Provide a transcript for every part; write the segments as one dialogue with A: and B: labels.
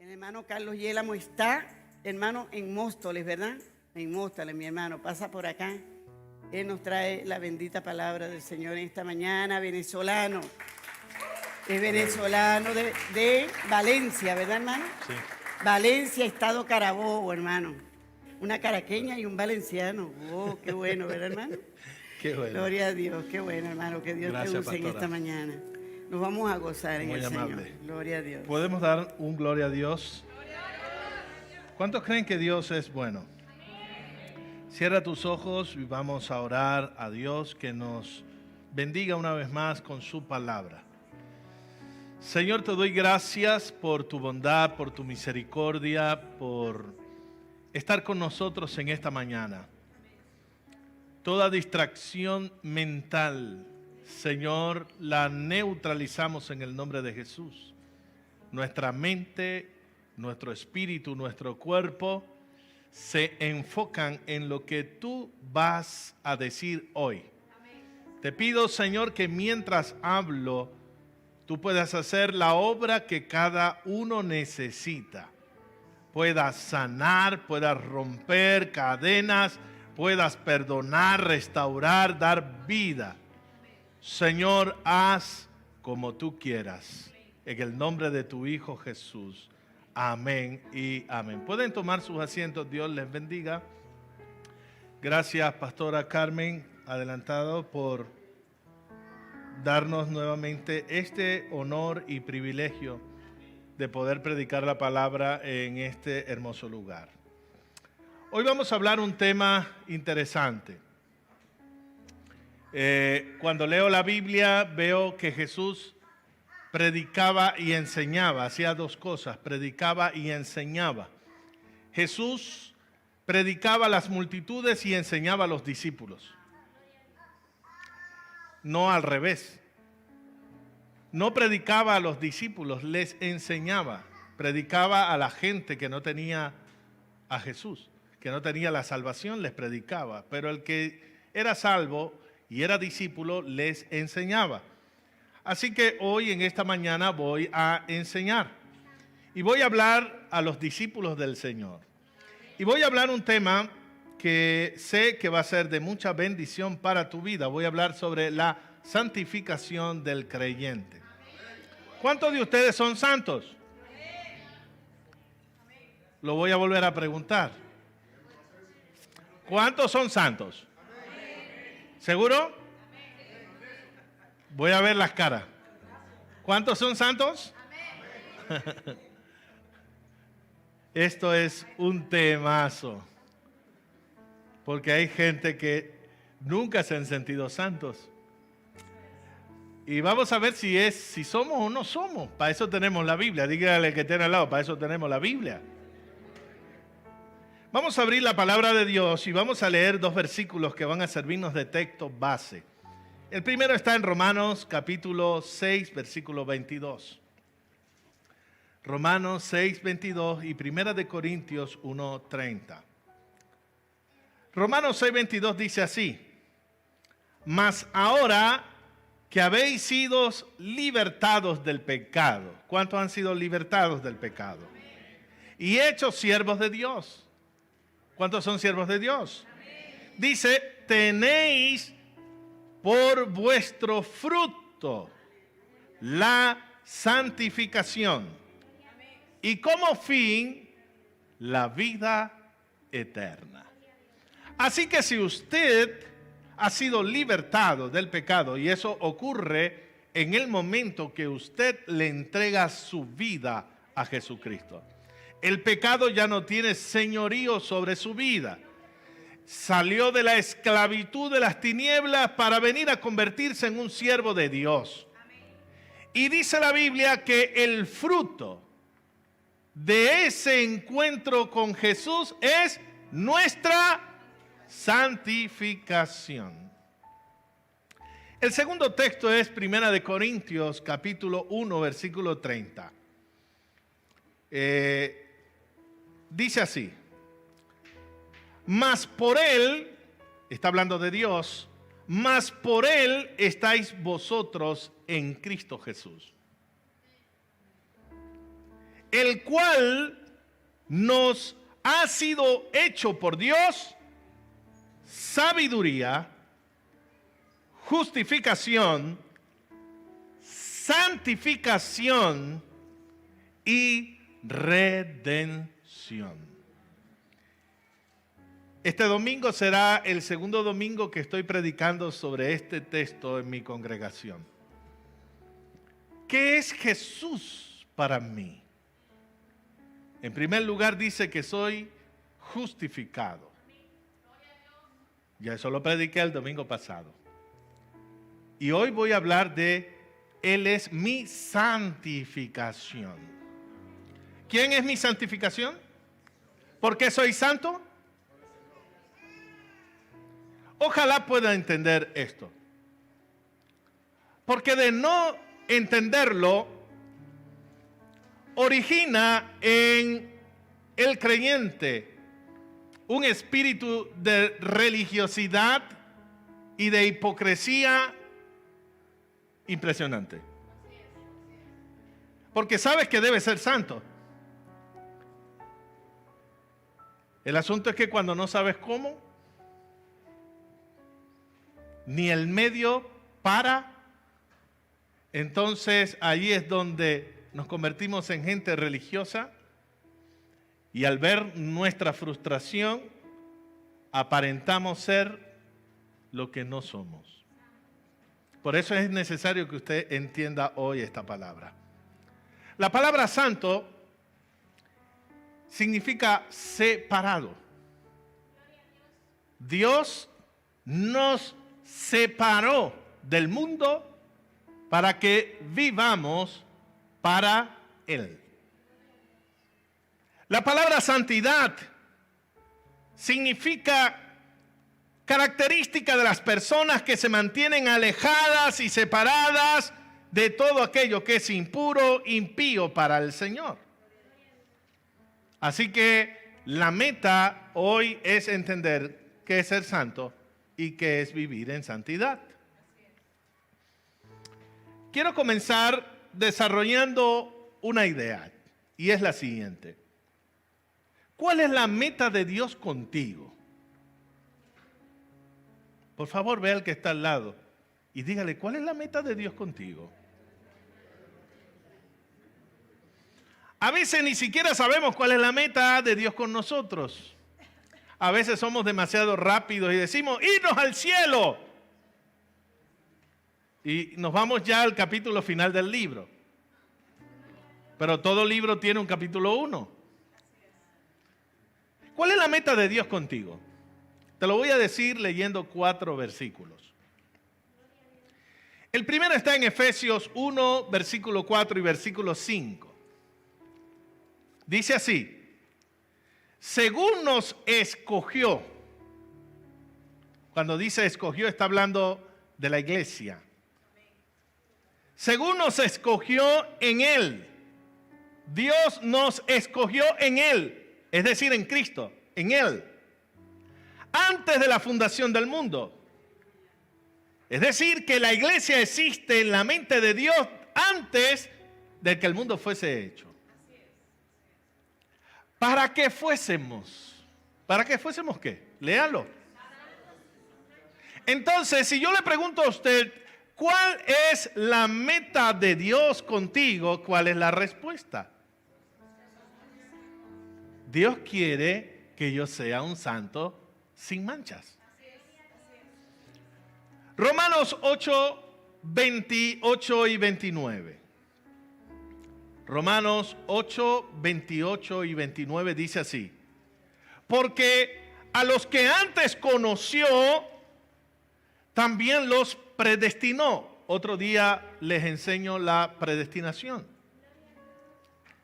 A: El hermano Carlos Yélamo está, hermano, en Móstoles, ¿verdad? En Móstoles, mi hermano, pasa por acá. Él nos trae la bendita palabra del Señor esta mañana, venezolano. Es venezolano de Valencia, ¿verdad, hermano?
B: Sí.
A: Valencia, estado Carabobo, hermano. Una caraqueña y un valenciano. Oh, qué bueno, ¿verdad, hermano?
B: Qué bueno.
A: Gloria a Dios, qué bueno, hermano, que Dios
B: Gracias,
A: te use en
B: pastora.
A: esta mañana. Nos vamos a gozar en
B: Muy
A: el
B: amable.
A: Señor. Gloria a Dios.
B: ¿Podemos dar un gloria a Dios? ¿Cuántos creen que Dios es bueno? Cierra tus ojos y vamos a orar a Dios que nos bendiga una vez más con su palabra. Señor, te doy gracias por tu bondad, por tu misericordia, por estar con nosotros en esta mañana. Toda distracción mental, Señor, la neutralizamos en el nombre de Jesús. Nuestra mente, nuestro espíritu, nuestro cuerpo se enfocan en lo que tú vas a decir hoy. Te pido, Señor, que mientras hablo, tú puedas hacer la obra que cada uno necesita. Puedas sanar, puedas romper cadenas, puedas perdonar, restaurar, dar vida. Señor, haz como tú quieras. En el nombre de tu Hijo Jesús. Amén y amén. Pueden tomar sus asientos, Dios les bendiga. Gracias, Pastora Carmen, adelantado, por darnos nuevamente este honor y privilegio de poder predicar la palabra en este hermoso lugar. Hoy vamos a hablar un tema interesante. Cuando leo la Biblia veo que Jesús predicaba y enseñaba, hacía dos cosas, predicaba y enseñaba. Jesús predicaba a las multitudes y enseñaba a los discípulos. No al revés. No predicaba a los discípulos, les enseñaba. Predicaba a la gente que no tenía a Jesús, que no tenía la salvación, les predicaba. Pero el que era salvo y era discípulo, les enseñaba. Así que hoy en esta mañana voy a enseñar. Y voy a hablar a los discípulos del Señor. Y voy a hablar un tema que sé que va a ser de mucha bendición para tu vida. Voy a hablar sobre la santificación del creyente. ¿Cuántos de ustedes son santos? Lo voy a volver a preguntar. ¿Cuántos son santos? ¿Seguro? Voy a ver las caras. ¿Cuántos son santos? Esto es un temazo. Porque hay gente que nunca se han sentido santos. Y vamos a ver si somos o no somos. Para eso tenemos la Biblia. Dígale que tiene al lado, para eso tenemos la Biblia. Vamos a abrir la palabra de Dios y vamos a leer dos versículos que van a servirnos de texto base. El primero está en Romanos capítulo 6, versículo 22. Romanos 6, 22 y Primera de Corintios 1, 30. Romanos 6, 22 dice así: mas ahora que habéis sido libertados del pecado. ¿Cuántos han sido libertados del pecado? Y hechos siervos de Dios. ¿Cuántos son siervos de Dios? Dice, tenéis por vuestro fruto la santificación y como fin la vida eterna. Así que si usted ha sido libertado del pecado, y eso ocurre en el momento que usted le entrega su vida a Jesucristo, el pecado ya no tiene señorío sobre su vida. Salió de la esclavitud de las tinieblas para venir a convertirse en un siervo de Dios. Y dice la Biblia que el fruto de ese encuentro con Jesús es nuestra santificación. El segundo texto es Primera de Corintios, capítulo 1, versículo 30. Dice así: mas por él, está hablando de Dios, mas por él estáis vosotros en Cristo Jesús. el cual nos ha sido hecho por Dios sabiduría, justificación, santificación y redención. Este domingo será el segundo domingo que estoy predicando sobre este texto en mi congregación. ¿Qué es Jesús para mí? En primer lugar dice que soy justificado. Ya eso lo prediqué el domingo pasado. Y hoy voy a hablar de Él es mi santificación. ¿Quién es mi santificación? ¿Por qué soy santo? Ojalá pueda entender esto. Porque de no entenderlo, origina en el creyente un espíritu de religiosidad y de hipocresía impresionante. Porque sabes que debes ser santo. El asunto es que cuando no sabes cómo, ni el medio para, entonces ahí es donde nos convertimos en gente religiosa y al ver nuestra frustración aparentamos ser lo que no somos. Por eso es necesario que usted entienda hoy esta palabra. La palabra santo significa separado. Dios nos separó del mundo para que vivamos para Él. La palabra santidad significa característica de las personas que se mantienen alejadas y separadas de todo aquello que es impuro, impío para el Señor. Así que la meta hoy es entender qué es ser santo y qué es vivir en santidad. Quiero comenzar desarrollando una idea y es la siguiente. ¿Cuál es la meta de Dios contigo? Por favor, vea al que está al lado y dígale, ¿cuál es la meta de Dios contigo? A veces ni siquiera sabemos cuál es la meta de Dios con nosotros. A veces somos demasiado rápidos y decimos, ¡irnos al cielo! Y nos vamos ya al capítulo final del libro. Pero todo libro tiene un capítulo 1. ¿Cuál es la meta de Dios contigo? Te lo voy a decir leyendo 4 versículos. El primero está en Efesios 1, versículo 4 y versículo 5. Dice así, según nos escogió. Cuando dice escogió está hablando de la iglesia. Según nos escogió en Él. Dios nos escogió en Él. Es decir, en Cristo, en Él. Antes de la fundación del mundo. Es decir, que la iglesia existe en la mente de Dios antes de que el mundo fuese hecho. ¿Para qué fuésemos? ¿Para qué fuésemos qué? Léalo. Entonces, si yo le pregunto a usted, ¿cuál es la meta de Dios contigo? ¿Cuál es la respuesta? Dios quiere que yo sea un santo sin manchas. Romanos 8, 28 y 29. Romanos 8, 28 y 29 dice así. Porque a los que antes conoció, también los predestinó. Otro día les enseño la predestinación.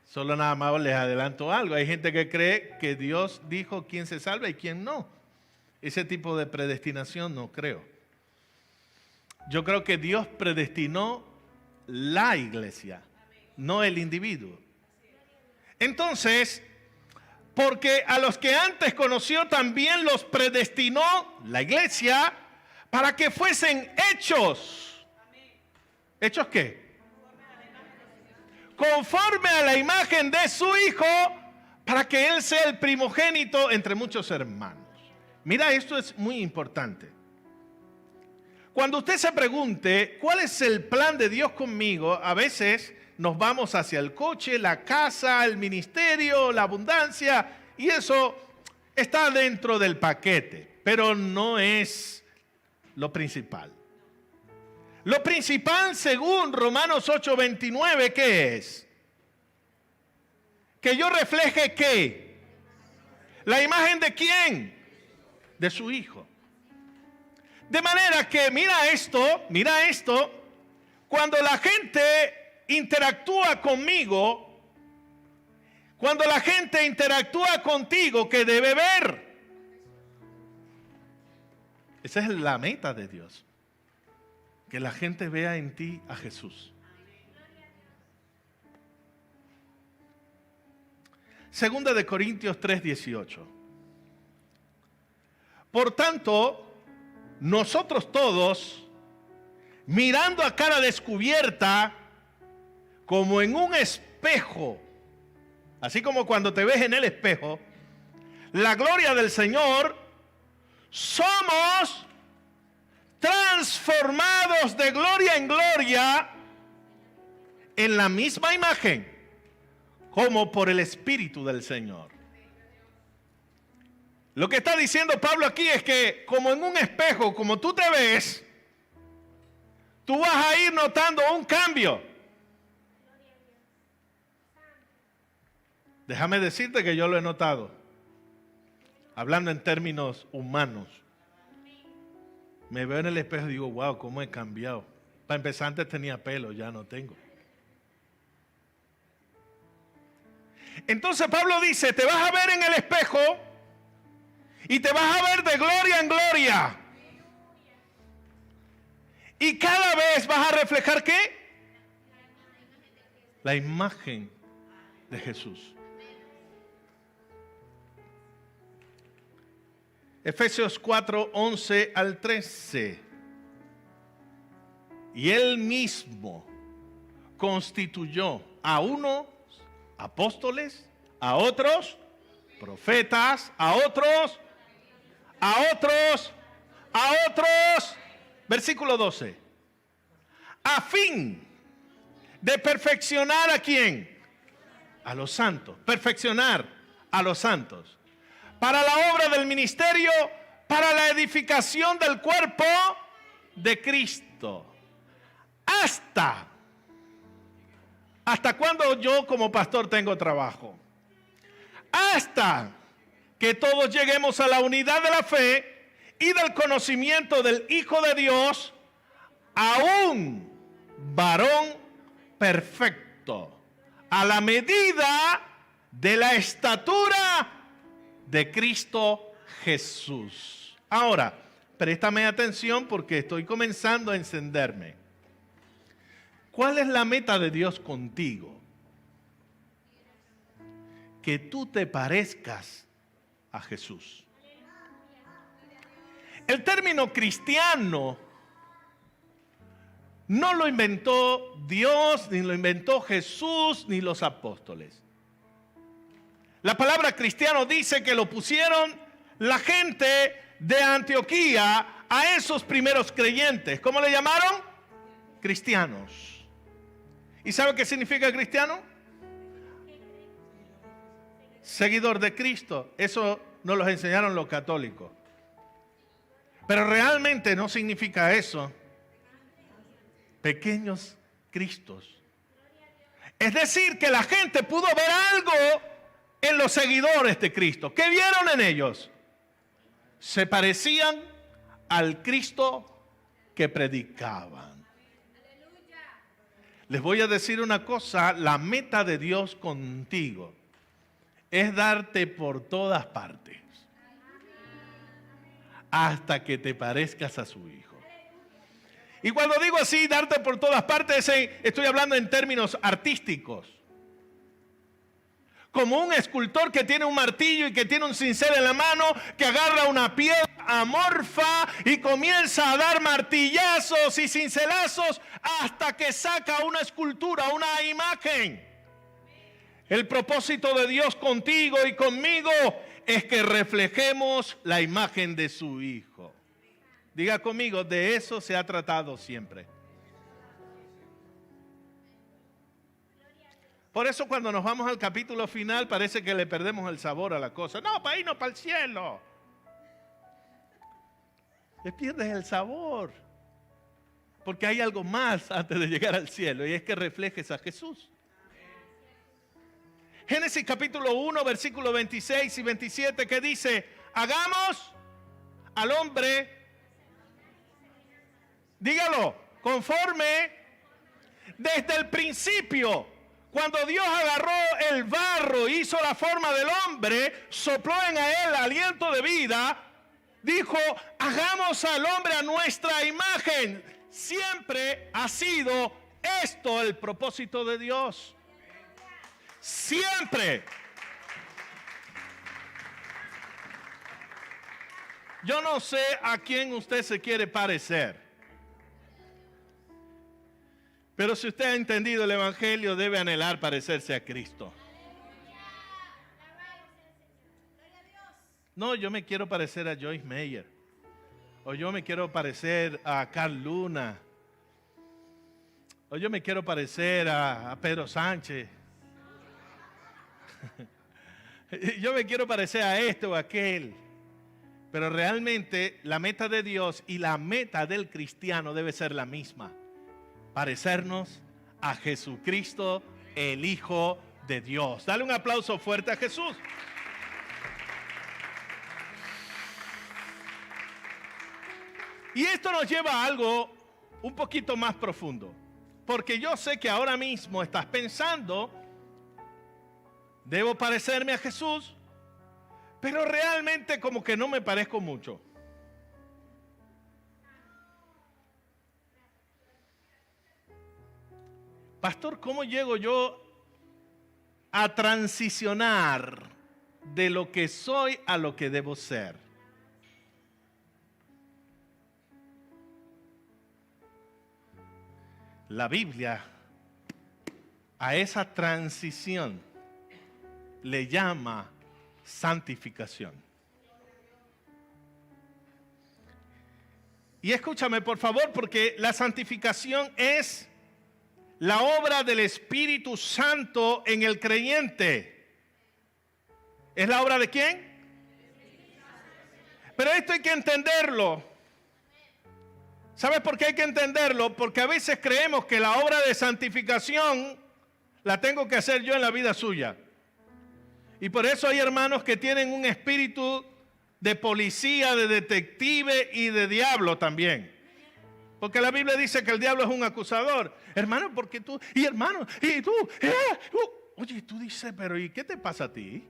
B: Solo nada más les adelanto algo. Hay gente que cree que Dios dijo quién se salva y quién no. Ese tipo de predestinación no creo. Yo creo que Dios predestinó la iglesia, no el individuo. Entonces, porque a los que antes conoció también los predestinó la iglesia para que fuesen hechos. ¿Hechos qué? conforme a la imagen de su Hijo, para que Él sea el primogénito entre muchos hermanos. Mira, esto es muy importante. Cuando usted se pregunte, ¿cuál es el plan de Dios conmigo? A veces nos vamos hacia el coche, la casa, el ministerio, la abundancia, y eso está dentro del paquete, pero no es lo principal. Lo principal, según Romanos 8:29, ¿qué es? Que yo refleje ¿qué? ¿La imagen de quién? De su Hijo. De manera que, mira esto, cuando la gente interactúa conmigo, cuando la gente interactúa contigo, ¿qué debe ver? Esa es la meta de Dios. Que la gente vea en ti a Jesús. Segunda de Corintios 3:18. Por tanto, nosotros todos, mirando a cara descubierta, como en un espejo, así como cuando te ves en el espejo, la gloria del Señor, somos transformados de gloria en gloria en la misma imagen, como por el Espíritu del Señor. Lo que está diciendo Pablo aquí es que como en un espejo, como tú te ves, tú vas a ir notando un cambio. Déjame decirte que yo lo he notado, hablando en términos humanos. Me veo en el espejo y digo, wow, cómo he cambiado. Para empezar, antes tenía pelo, ya no tengo. Entonces Pablo dice, te vas a ver en el espejo y te vas a ver de gloria en gloria. Y cada vez vas a reflejar ¿qué? La imagen de Jesús. Efesios 4:11 al 13. Y Él mismo constituyó a unos apóstoles, a otros profetas, a otros, versículo 12, a fin de perfeccionar ¿a quién? A los santos, perfeccionar a los santos, para la obra del ministerio, para la edificación del cuerpo de Cristo. ¿Hasta cuándo yo como pastor tengo trabajo? Hasta que todos lleguemos a la unidad de la fe y del conocimiento del Hijo de Dios, a un varón perfecto, a la medida de la estatura de Cristo Jesús. Ahora, préstame atención porque estoy comenzando a encenderme. ¿Cuál es la meta de Dios contigo? Que tú te parezcas a Jesús. El término cristiano no lo inventó Dios, ni lo inventó Jesús, ni los apóstoles. La palabra cristiano dice que lo pusieron la gente de Antioquía a esos primeros creyentes. ¿Cómo le llamaron? Cristianos. ¿Y sabe qué significa cristiano? Seguidor de Cristo. Eso nos lo enseñaron los católicos. Pero realmente no significa eso. Pequeños Cristos. Es decir, que la gente pudo ver algo en los seguidores de Cristo. ¿Qué vieron en ellos? Se parecían al Cristo que predicaban. Les voy a decir una cosa, la meta de Dios contigo es darte por todas partes hasta que te parezcas a su Hijo. Y cuando digo así, darte por todas partes, estoy hablando en términos artísticos. como un escultor que tiene un martillo y que tiene un cincel en la mano, que agarra una piedra amorfa y comienza a dar martillazos y cincelazos hasta que saca una escultura, una imagen. El propósito de Dios contigo y conmigo es que reflejemos la imagen de su Hijo. Diga conmigo, de eso se ha tratado siempre. Por eso cuando nos vamos al capítulo final parece que le perdemos el sabor a la cosa. No, para irnos para el cielo. Le pierdes el sabor. Porque hay algo más antes de llegar al cielo y es que reflejes a Jesús. Génesis capítulo 1, versículos 26 y 27, que dice, hagamos al hombre, dígalo, conforme desde el principio. Cuando Dios agarró el barro, hizo la forma del hombre, sopló en él aliento de vida, dijo, hagamos al hombre a nuestra imagen. Siempre ha sido esto el propósito de Dios. Siempre. Yo no sé a quién usted se quiere parecer. Pero si usted ha entendido el Evangelio, debe anhelar parecerse a Cristo. No, yo me quiero parecer a Joyce Meyer. O yo me quiero parecer a Carl Luna. O yo me quiero parecer a Pedro Sánchez. Yo me quiero parecer a este o a aquel. Pero realmente la meta de Dios y la meta del cristiano debe ser la misma. Parecernos a Jesucristo, el Hijo de Dios. Dale un aplauso fuerte a Jesús. Y esto nos lleva a algo un poquito más profundo. Porque yo sé que ahora mismo estás pensando, debo parecerme a Jesús, pero realmente como que no me parezco mucho. Pastor, ¿cómo llego yo a transicionar de lo que soy a lo que debo ser? La Biblia a esa transición le llama santificación. Y escúchame por favor, porque la santificación es la obra del Espíritu Santo en el creyente. ¿Es la obra de quién? Pero esto hay que entenderlo. ¿Sabes por qué hay que entenderlo? Porque a veces creemos que la obra de santificación la tengo que hacer yo en la vida suya. Y por eso hay hermanos que tienen un espíritu de policía, de detective y de diablo también. Porque la Biblia dice que el diablo es un acusador. Hermano, porque tú, y hermano, y tú, oye, tú dices, pero ¿y qué te pasa a ti?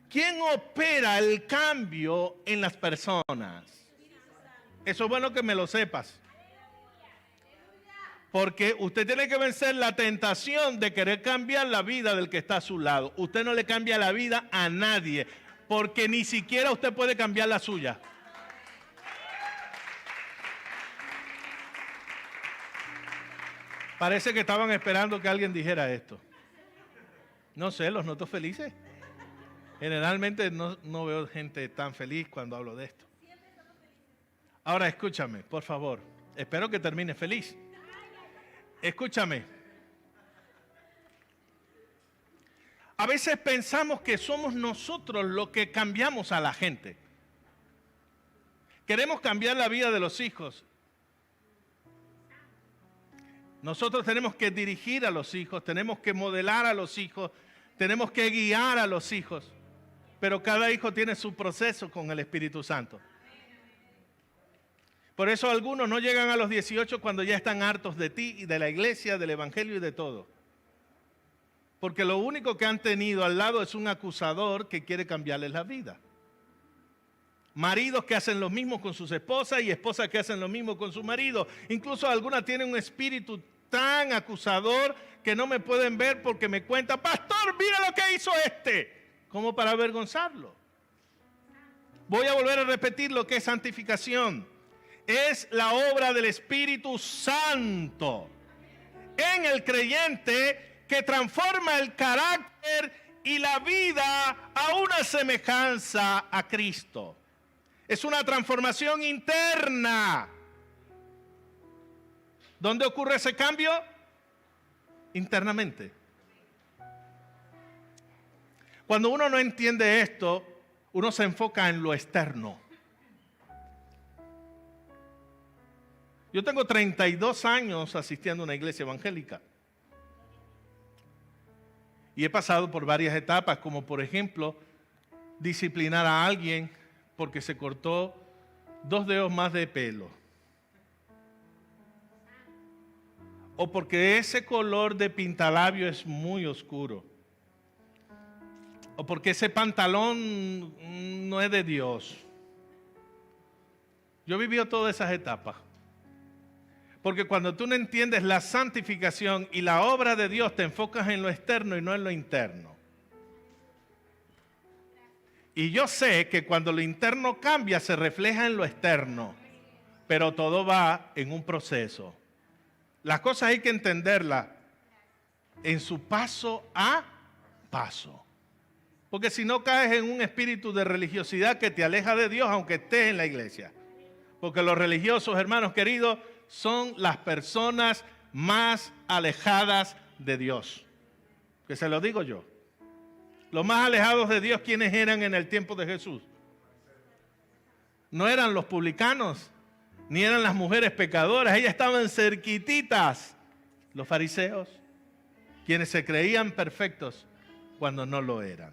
B: ¿Quién opera el cambio en las personas? Eso es bueno que me lo sepas. Porque usted tiene que vencer la tentación de querer cambiar la vida del que está a su lado. Usted no le cambia la vida a nadie, porque ni siquiera usted puede cambiar la suya. Parece que estaban esperando que alguien dijera esto. No sé, los noto felices. Generalmente no veo gente tan feliz cuando hablo de esto. Ahora escúchame, por favor. Espero que termine feliz. Escúchame. A veces pensamos que somos nosotros los que cambiamos a la gente. Queremos cambiar la vida de los hijos. Nosotros tenemos que dirigir a los hijos, tenemos que modelar a los hijos, tenemos que guiar a los hijos. Pero cada hijo tiene su proceso con el Espíritu Santo. Por eso algunos no llegan a los 18 cuando ya están hartos de ti y de la iglesia, del evangelio y de todo. Porque lo único que han tenido al lado es un acusador que quiere cambiarles la vida. Maridos que hacen lo mismo con sus esposas y esposas que hacen lo mismo con su marido. Incluso algunas tienen un espíritu tan acusador que no me pueden ver porque me cuenta, pastor, mira lo que hizo este, como para avergonzarlo. Voy a volver a repetir lo que es santificación. Es la obra del Espíritu Santo en el creyente que transforma el carácter y la vida a una semejanza a Cristo. Es una transformación interna. ¿Dónde ocurre ese cambio? Internamente. Cuando uno no entiende esto, uno se enfoca en lo externo. Yo tengo 32 años asistiendo a una iglesia evangélica. Y he pasado por varias etapas, como por ejemplo, disciplinar a alguien porque se cortó 2 dedos más de pelo. O porque ese color de pintalabio es muy oscuro. O porque ese pantalón no es de Dios. Yo he vivido todas esas etapas. Porque cuando tú no entiendes la santificación y la obra de Dios, te enfocas en lo externo y no en lo interno. Y yo sé que cuando lo interno cambia, se refleja en lo externo. Pero todo va en un proceso. Las cosas hay que entenderlas en su paso a paso. Porque si no caes en un espíritu de religiosidad que te aleja de Dios, aunque estés en la iglesia. Porque los religiosos, hermanos queridos, son las personas más alejadas de Dios. Que se lo digo yo. Los más alejados de Dios, ¿quiénes eran en el tiempo de Jesús? No eran los publicanos, ni eran las mujeres pecadoras. Ellas estaban cerquititas. Los fariseos, quienes se creían perfectos cuando no lo eran.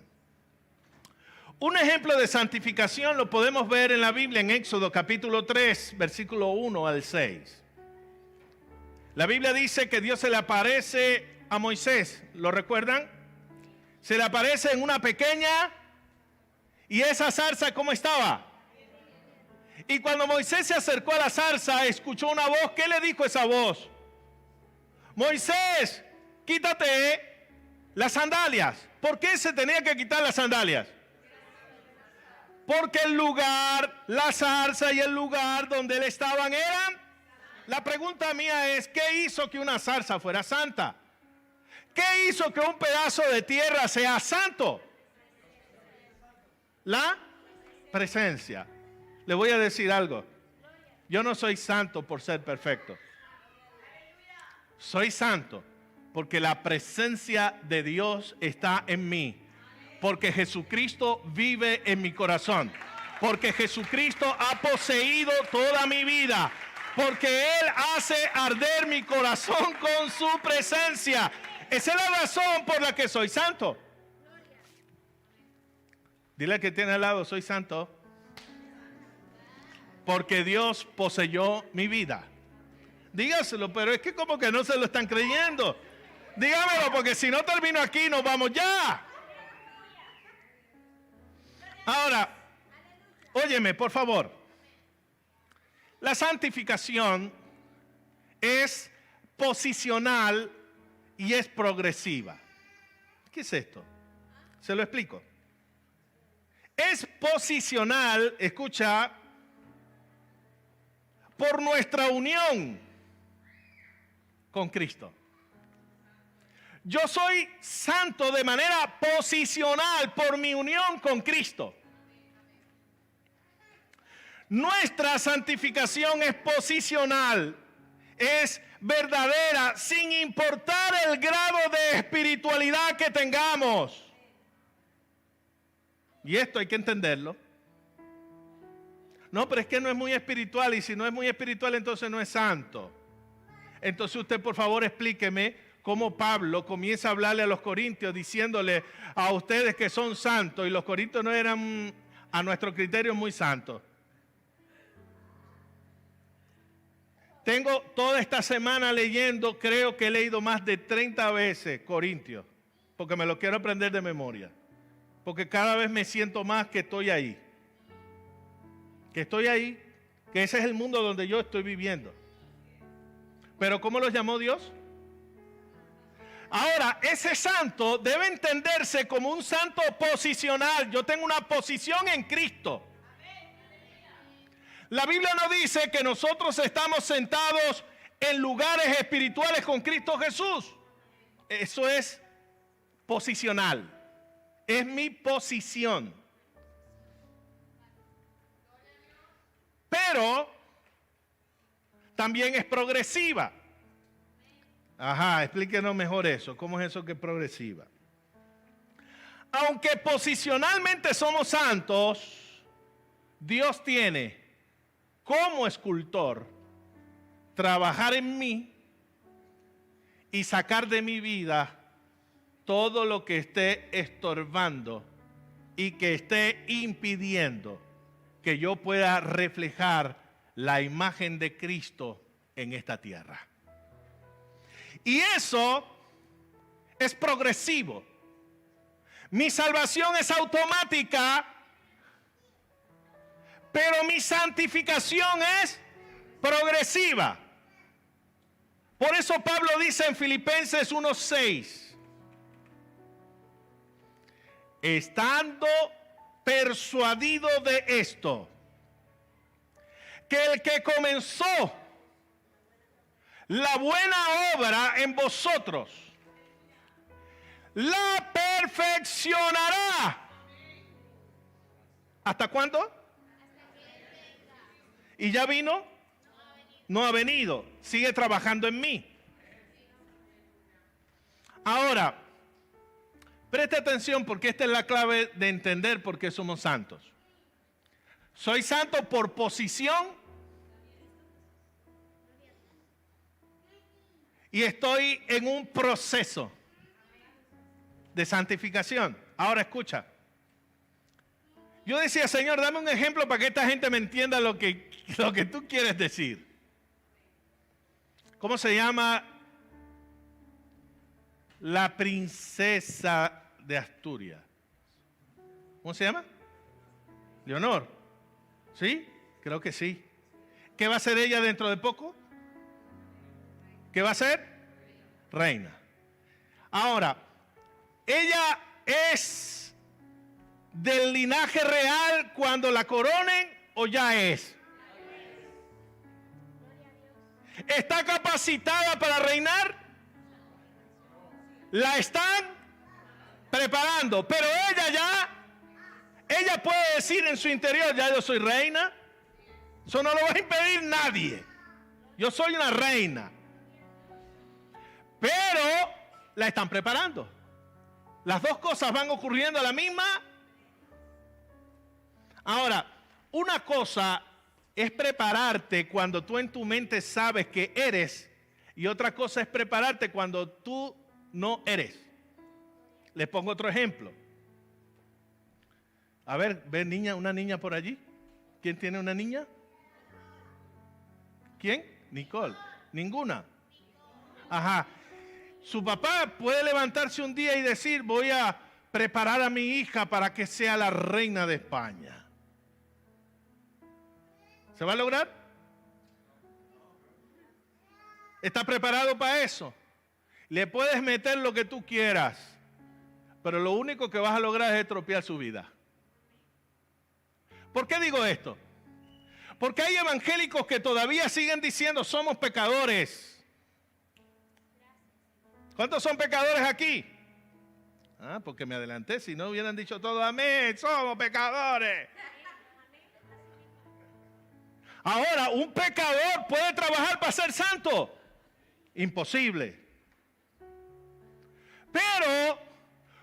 B: Un ejemplo de santificación lo podemos ver en la Biblia en Éxodo capítulo 3, versículo 1 al 6. La Biblia dice que Dios se le aparece a Moisés, ¿lo recuerdan? Se le aparece en una pequeña, y esa zarza, ¿cómo estaba? Y cuando Moisés se acercó a la zarza, escuchó una voz. ¿Qué le dijo esa voz? Moisés, quítate las sandalias. ¿Por qué se tenía que quitar las sandalias? Porque el lugar, la zarza y el lugar donde él estaban eran. La pregunta mía es, ¿qué hizo que una zarza fuera santa? ¿Qué hizo que un pedazo de tierra sea santo? La presencia. Le voy a decir algo. Yo no soy santo por ser perfecto. Soy santo porque la presencia de Dios está en mí. Porque Jesucristo vive en mi corazón. Porque Jesucristo ha poseído toda mi vida. Porque Él hace arder mi corazón con su presencia. Esa es la razón por la que soy santo. Dile al que tiene al lado, soy santo. Porque Dios poseyó mi vida. Dígaselo, pero es que como que no se lo están creyendo. Dígamelo, porque si no termino aquí, nos vamos ya. Ahora, óyeme, por favor. La santificación es posicional y es progresiva. ¿Qué es esto? Se lo explico. Es posicional, escucha, por nuestra unión con Cristo. Yo soy santo de manera posicional por mi unión con Cristo. Nuestra santificación es posicional, es verdadera, sin importar el grado de espiritualidad que tengamos. Y esto hay que entenderlo. No, pero es que no es muy espiritual, y si no es muy espiritual, entonces no es santo. Entonces usted, por favor, explíqueme cómo Pablo comienza a hablarle a los corintios diciéndole a ustedes que son santos, y los corintios no eran, a nuestro criterio, muy santos. Tengo toda esta semana leyendo, creo que he leído más de 30 veces Corintios, porque me lo quiero aprender de memoria. Porque cada vez me siento más que estoy ahí. Que estoy ahí, que ese es el mundo donde yo estoy viviendo. Pero ¿cómo los llamó Dios? Ahora, ese santo debe entenderse como un santo posicional. Yo tengo una posición en Cristo. La Biblia no dice que nosotros estamos sentados en lugares espirituales con Cristo Jesús. Eso es posicional. Es mi posición. Pero también es progresiva. Ajá, explíquenos mejor eso. ¿Cómo es eso que es progresiva? Aunque posicionalmente somos santos, Dios tiene como escultor trabajar en mí y sacar de mi vida todo lo que esté estorbando y que esté impidiendo que yo pueda reflejar la imagen de Cristo en esta tierra. Y eso es progresivo. Mi salvación es automática, pero mi santificación es progresiva. Por eso Pablo dice en Filipenses 1:6, estando persuadido de esto, que el que comenzó la buena obra en vosotros, la perfeccionará. ¿Hasta cuándo? ¿Y ya vino? No ha venido. Sigue trabajando en mí. Ahora, preste atención porque esta es la clave de entender por qué somos santos. ¿Soy santo por posición? Y estoy en un proceso de santificación. Ahora escucha. Yo decía, Señor, dame un ejemplo para que esta gente me entienda lo que tú quieres decir. ¿Cómo se llama la princesa de Asturias? ¿Cómo se llama? Leonor. ¿Sí? Creo que sí. ¿Qué va a hacer ella dentro de poco? ¿Qué va a ser? Reina. Ahora, ella es del linaje real cuando la coronen o ya es. ¿Está capacitada para reinar? La están preparando, pero ella puede decir en su interior, ya yo soy reina. Eso no lo va a impedir nadie. Yo soy una reina. Pero la están preparando. Las dos cosas van ocurriendo a la misma. Ahora, una cosa es prepararte cuando tú en tu mente sabes que eres, y otra cosa es prepararte cuando tú no eres. Les pongo otro ejemplo. A ver, ¿ven una niña por allí? ¿Quién tiene una niña? ¿Quién? Nicole. ¿Ninguna? Ajá. Su papá puede levantarse un día y decir, voy a preparar a mi hija para que sea la reina de España. ¿Se va a lograr? ¿Está preparado para eso? Le puedes meter lo que tú quieras, pero lo único que vas a lograr es estropear su vida. ¿Por qué digo esto? Porque hay evangélicos que todavía siguen diciendo somos pecadores. ¿Cuántos son pecadores aquí? Ah, porque me adelanté, si no hubieran dicho todo amén, somos pecadores. Ahora, ¿un pecador puede trabajar para ser santo? Imposible. Pero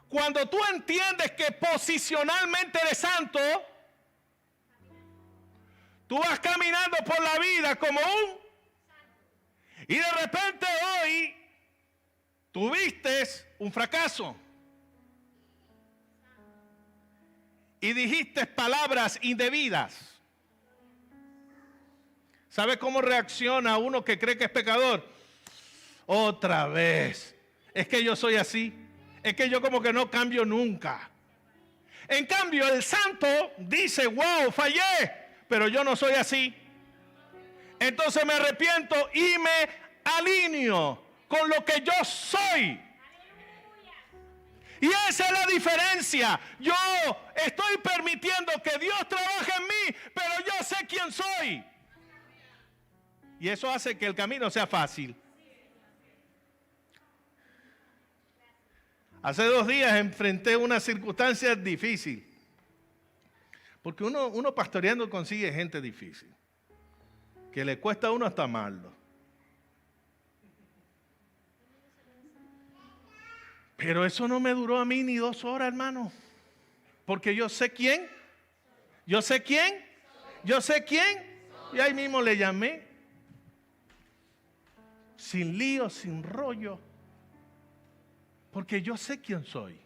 B: cuando tú entiendes que posicionalmente eres santo, tú vas caminando por la vida como y de repente hoy tuviste un fracaso y dijiste palabras indebidas. ¿Sabe cómo reacciona uno que cree que es pecador? Otra vez. Es que yo soy así. Es que yo como que no cambio nunca. En cambio, el santo dice, wow, fallé, pero yo no soy así. Entonces me arrepiento y me alineo con lo que yo soy Y esa es la diferencia. Yo estoy permitiendo que Dios trabaje en mí, pero yo sé quién soy. Y eso hace que el camino sea fácil. Hace 2 días enfrenté una circunstancia difícil. Porque uno pastoreando consigue gente difícil. Que le cuesta a uno hasta amarlo. Pero eso no me duró a mí ni 2 horas, hermano. Porque yo sé quién. Yo sé quién. Yo sé quién. Y ahí mismo le llamé. Sin lío, sin rollo. Porque yo sé quién soy.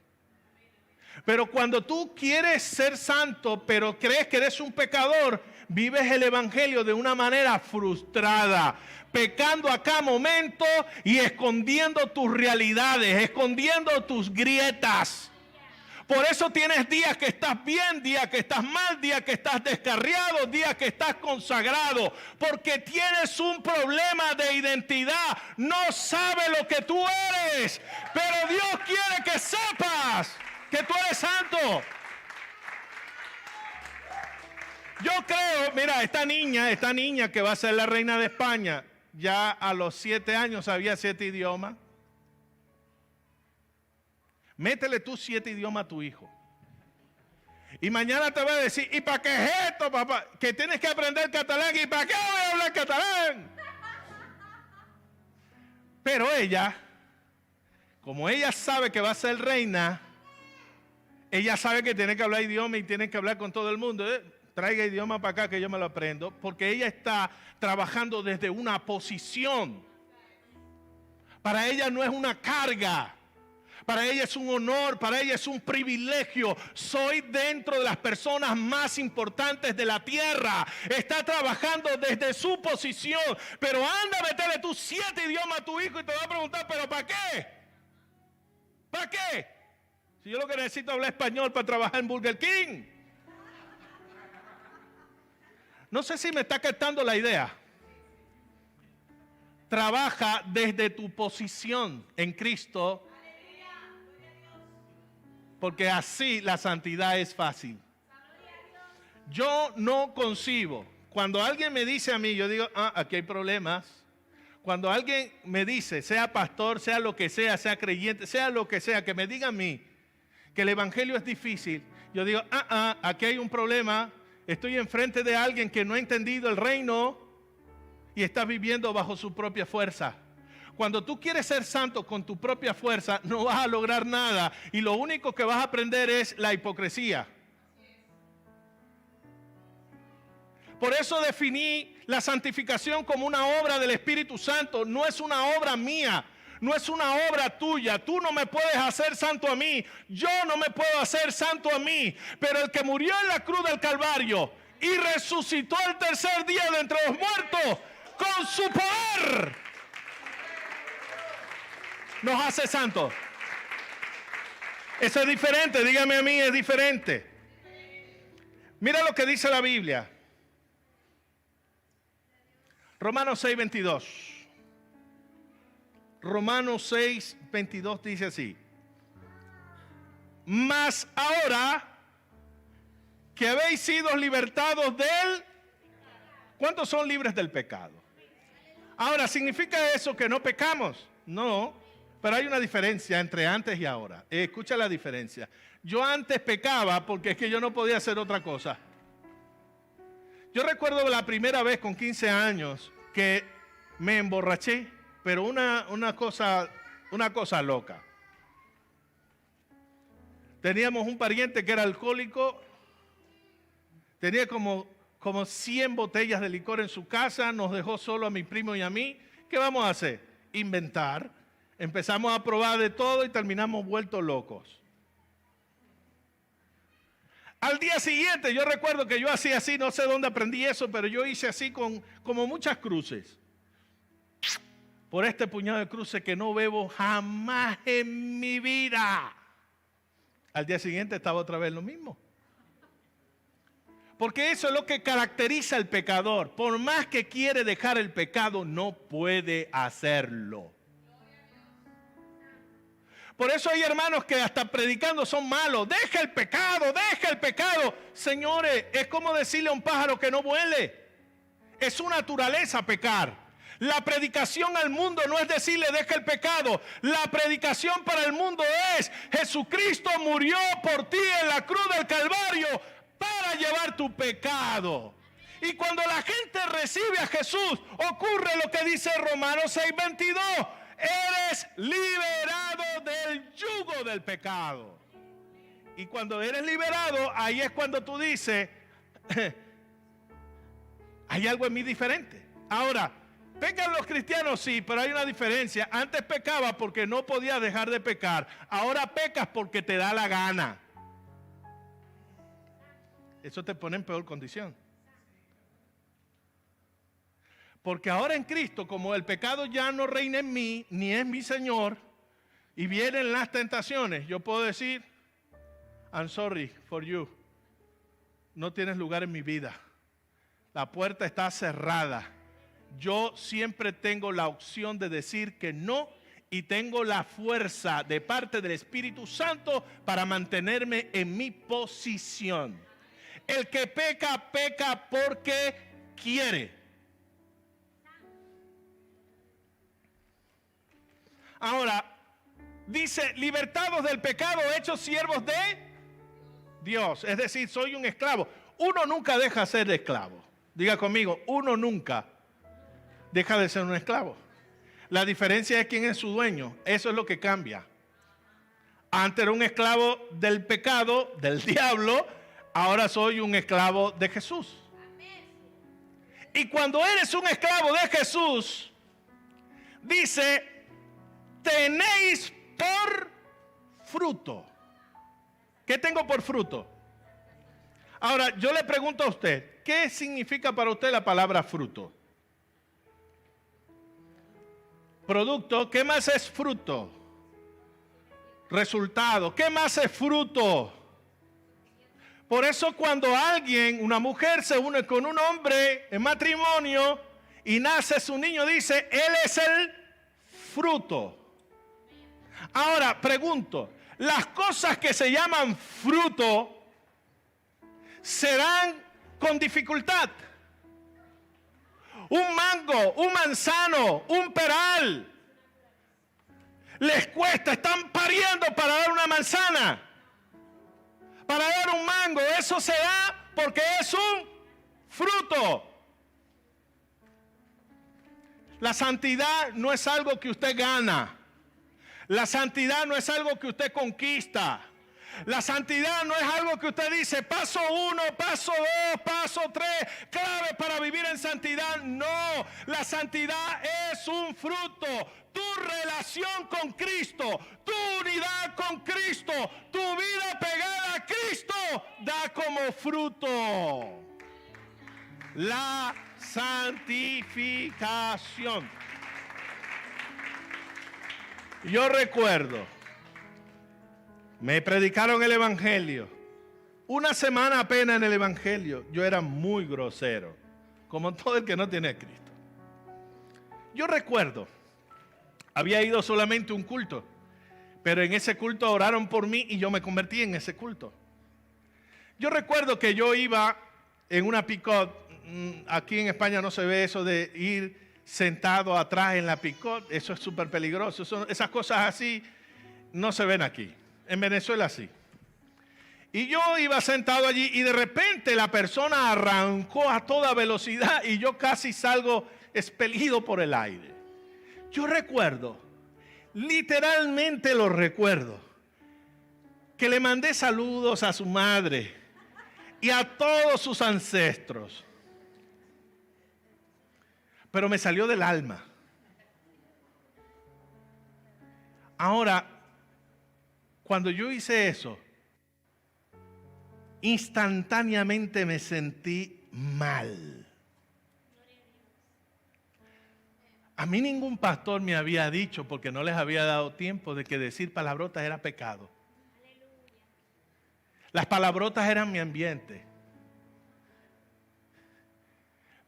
B: Pero cuando tú quieres ser santo, pero crees que eres un pecador, vives el evangelio de una manera frustrada, pecando a cada momento y escondiendo tus realidades, escondiendo tus grietas. Por eso tienes días que estás bien, días que estás mal, días que estás descarriado, días que estás consagrado, porque tienes un problema de identidad. No sabes lo que tú eres, pero Dios quiere que sepas que tú eres santo. Yo creo, mira, esta niña que va a ser la reina de España, ya a los 7 años sabía 7 idiomas. Métele tú 7 idiomas a tu hijo. Y mañana te va a decir, ¿y para qué es esto, papá? Que tienes que aprender catalán. ¿Y para qué voy a hablar catalán? Pero ella, como ella sabe que va a ser reina, ella sabe que tiene que hablar idioma y tiene que hablar con todo el mundo. Traiga idioma para acá que yo me lo aprendo. Porque ella está trabajando desde una posición. Para ella no es una carga. Para ella es un honor, para ella es un privilegio. Soy dentro de las personas más importantes de la tierra. Está trabajando desde su posición. Pero anda a meterle tus 7 idiomas a tu hijo y te va a preguntar, ¿pero para qué? ¿Para qué? Si yo lo que necesito es hablar español para trabajar en Burger King. No sé si me está captando la idea. Trabaja desde tu posición en Cristo. Porque así la santidad es fácil. Yo no concibo. Cuando alguien me dice a mí, yo digo, aquí hay problemas. Cuando alguien me dice, sea pastor, sea lo que sea creyente, sea lo que sea, que me diga a mí que el evangelio es difícil, yo digo, aquí hay un problema. Estoy enfrente de alguien que no ha entendido el reino y está viviendo bajo su propia fuerza. Cuando tú quieres ser santo con tu propia fuerza, no vas a lograr nada. Y lo único que vas a aprender es la hipocresía. Por eso definí la santificación como una obra del Espíritu Santo. No es una obra mía, no es una obra tuya. Tú no me puedes hacer santo a mí. Yo no me puedo hacer santo a mí. Pero el que murió en la cruz del Calvario y resucitó el tercer día de entre los muertos con su poder, nos hace santos. Eso es diferente, dígame a mí, es diferente. Mira lo que dice la Biblia. Romanos 6:22. Romanos 6:22 dice así. Mas ahora que habéis sido libertados del... ¿Cuántos son libres del pecado? Ahora, ¿significa eso que no pecamos? No. Pero hay una diferencia entre antes y ahora. Escucha la diferencia. Yo antes pecaba porque es que yo no podía hacer otra cosa. Yo recuerdo la primera vez con 15 años que me emborraché, pero una cosa loca. Teníamos un pariente que era alcohólico, tenía como 100 botellas de licor en su casa, nos dejó solo a mi primo y a mí. ¿Qué vamos a hacer? Inventar. Empezamos a probar de todo y terminamos vueltos locos. Al día siguiente, yo recuerdo que yo hacía así, no sé dónde aprendí eso, pero yo hice así como muchas cruces. Por este puñado de cruces que no bebo jamás en mi vida. Al día siguiente estaba otra vez lo mismo. Porque eso es lo que caracteriza al pecador. Por más que quiere dejar el pecado, no puede hacerlo. Por eso hay hermanos que hasta predicando son malos. Deja el pecado, deja el pecado. Señores, es como decirle a un pájaro que no vuele. Es su naturaleza pecar. La predicación al mundo no es decirle deja el pecado. La predicación para el mundo es Jesucristo murió por ti en la cruz del Calvario para llevar tu pecado. Y cuando la gente recibe a Jesús, ocurre lo que dice Romanos 6:22. Eres liberado del yugo del pecado. Y cuando eres liberado, ahí es cuando tú dices, hay algo en mí diferente. Ahora, ¿pecan los cristianos? Sí, pero hay una diferencia. Antes pecaba porque no podía dejar de pecar. Ahora pecas porque te da la gana. Eso te pone en peor condición. Porque ahora en Cristo, como el pecado ya no reina en mí, ni es mi Señor, y vienen las tentaciones, yo puedo decir, I'm sorry for you. No tienes lugar en mi vida. La puerta está cerrada. Yo siempre tengo la opción de decir que no y tengo la fuerza de parte del Espíritu Santo para mantenerme en mi posición. El que peca, peca porque quiere. Ahora, dice, libertados del pecado, hechos siervos de Dios. Es decir, soy un esclavo. Uno nunca deja de ser esclavo. Diga conmigo, uno nunca deja de ser un esclavo. La diferencia es quién es su dueño. Eso es lo que cambia. Antes era un esclavo del pecado, del diablo. Ahora soy un esclavo de Jesús. Y cuando eres un esclavo de Jesús, dice, tenéis por fruto. ¿Qué tengo por fruto? Ahora, yo le pregunto a usted, ¿qué significa para usted la palabra fruto? Producto, ¿qué más es fruto? Resultado, ¿qué más es fruto? Por eso cuando alguien, una mujer se une con un hombre en matrimonio y nace su niño, dice, él es el fruto. Ahora, pregunto, las cosas que se llaman fruto serán con dificultad. Un mango, un manzano, un peral, les cuesta, están pariendo para dar una manzana, para dar un mango. Eso se da porque es un fruto. La santidad no es algo que usted gana. La santidad no es algo que usted conquista. La santidad no es algo que usted dice, paso 1, paso 2, paso 3, clave para vivir en santidad. No, la santidad es un fruto. Tu relación con Cristo, tu unidad con Cristo, tu vida pegada a Cristo, da como fruto la santificación. Yo recuerdo, me predicaron el Evangelio. Una semana apenas en el Evangelio, yo era muy grosero, como todo el que no tiene a Cristo. Yo recuerdo, había ido solamente a un culto, pero en ese culto oraron por mí y yo me convertí en ese culto. Yo recuerdo que yo iba en una pick-up, aquí en España no se ve eso de ir sentado atrás en la pick-up, eso es súper peligroso, esas cosas así no se ven aquí. En Venezuela sí. Y yo iba sentado allí y de repente la persona arrancó a toda velocidad y yo casi salgo expelido por el aire. Yo recuerdo, literalmente lo recuerdo, que le mandé saludos a su madre y a todos sus ancestros. Pero me salió del alma. Ahora, cuando yo hice eso, instantáneamente me sentí mal. A mí ningún pastor me había dicho, porque no les había dado tiempo, de que decir palabrotas era pecado. Las palabrotas eran mi ambiente.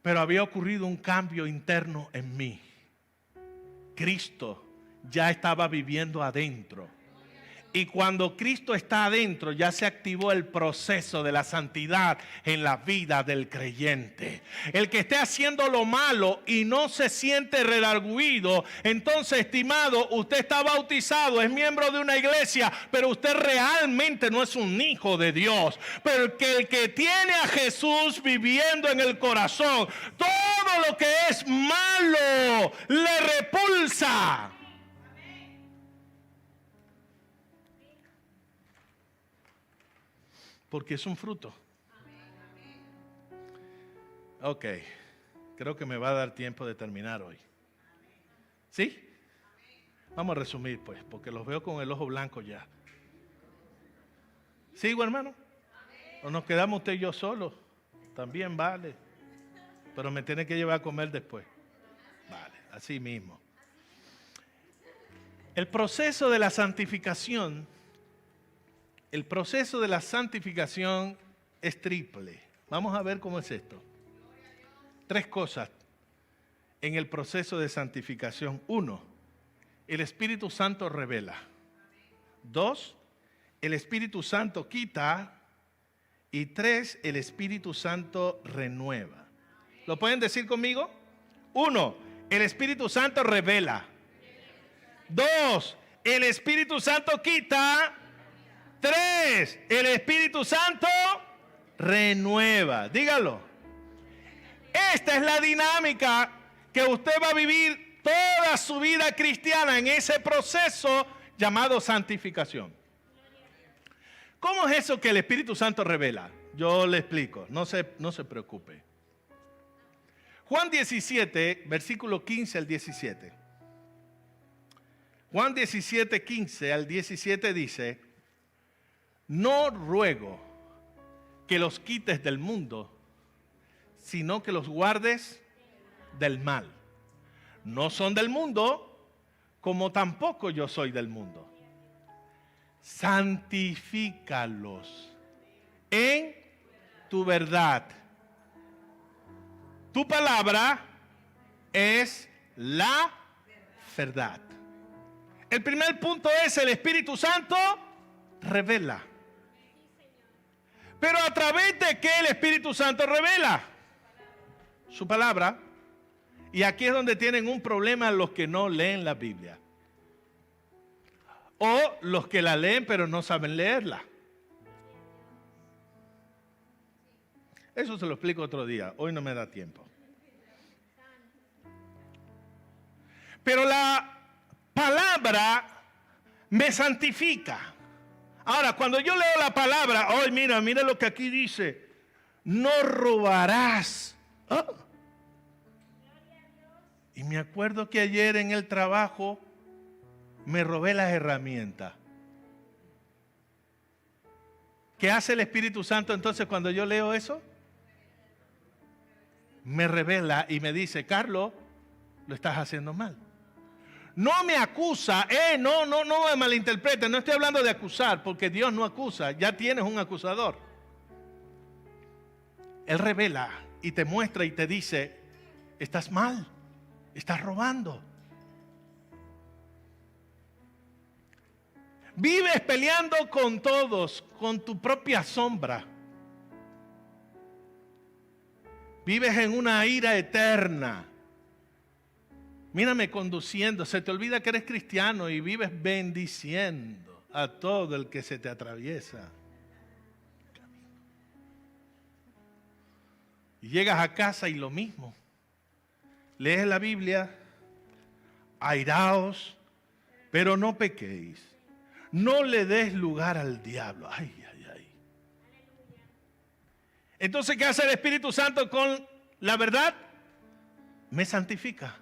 B: Pero había ocurrido un cambio interno en mí. Cristo ya estaba viviendo adentro. Y cuando Cristo está adentro, ya se activó el proceso de la santidad en la vida del creyente. El que esté haciendo lo malo y no se siente redarguido, entonces, estimado, usted está bautizado, es miembro de una iglesia, pero usted realmente no es un hijo de Dios. Pero el que tiene a Jesús viviendo en el corazón, todo lo que es malo le repulsa. Porque es un fruto. Ok, creo que me va a dar tiempo de terminar hoy. ¿Sí? Vamos a resumir pues, porque los veo con el ojo blanco ya. ¿Sigo, hermano? ¿O nos quedamos usted y yo solos? También vale. Pero me tiene que llevar a comer después. Vale, así mismo. El proceso de la santificación es triple. Vamos a ver cómo es esto. 3 cosas en el proceso de santificación. 1, el Espíritu Santo revela. 2, el Espíritu Santo quita. Y 3, el Espíritu Santo renueva. ¿Lo pueden decir conmigo? 1, el Espíritu Santo revela. 2, el Espíritu Santo quita. 3, el Espíritu Santo renueva. Dígalo. Esta es la dinámica que usted va a vivir toda su vida cristiana en ese proceso llamado santificación. ¿Cómo es eso que el Espíritu Santo revela? Yo le explico, no se preocupe. Juan 17, versículo 15 al 17. Juan 17, 15 al 17 dice: no ruego que los quites del mundo, sino que los guardes del mal. No son del mundo, como tampoco yo soy del mundo. Santifícalos en tu verdad. Tu palabra es la verdad. El primer punto es: el Espíritu Santo revela. Pero ¿a través de qué el Espíritu Santo revela? Su palabra. Y aquí es donde tienen un problema los que no leen la Biblia. O los que la leen pero no saben leerla. Eso se lo explico otro día. Hoy no me da tiempo. Pero la palabra me santifica. Ahora, cuando yo leo la palabra, hoy mira lo que aquí dice: no robarás. ¿Ah? Y me acuerdo que ayer en el trabajo me robé las herramientas. ¿Qué hace el Espíritu Santo entonces cuando yo leo eso? Me revela y me dice: Carlos, lo estás haciendo mal. No me acusa, no me malinterpreten, no estoy hablando de acusar, porque Dios no acusa, ya tienes un acusador. Él revela y te muestra y te dice: estás mal, estás robando. Vives peleando con todos, con tu propia sombra. Vives en una ira eterna. Mírame conduciendo, se te olvida que eres cristiano y vives bendiciendo a todo el que se te atraviesa. Y llegas a casa y lo mismo. Lees la Biblia: airaos, pero no pequéis. No le des lugar al diablo. Ay, ay, ay. Entonces, ¿qué hace el Espíritu Santo con la verdad? Me santifica.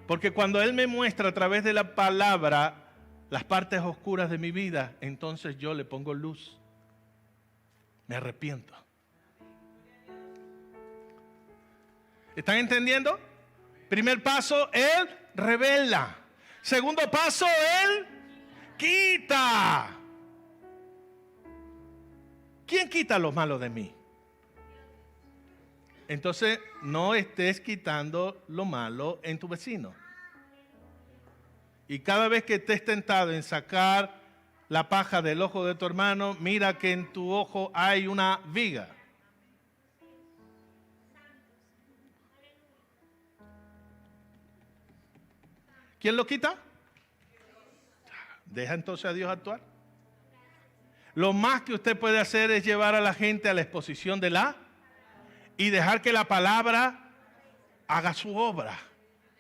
B: Porque cuando Él me muestra a través de la palabra las partes oscuras de mi vida, entonces yo le pongo luz. Me arrepiento. ¿Están entendiendo? Primer paso, Él revela. Segundo paso, Él quita. ¿Quién quita lo malo de mí? Entonces, no estés quitando lo malo en tu vecino. Y cada vez que estés tentado en sacar la paja del ojo de tu hermano, mira que en tu ojo hay una viga. ¿Quién lo quita? Deja entonces a Dios actuar. Lo más que usted puede hacer es llevar a la gente a la exposición y dejar que la palabra haga su obra,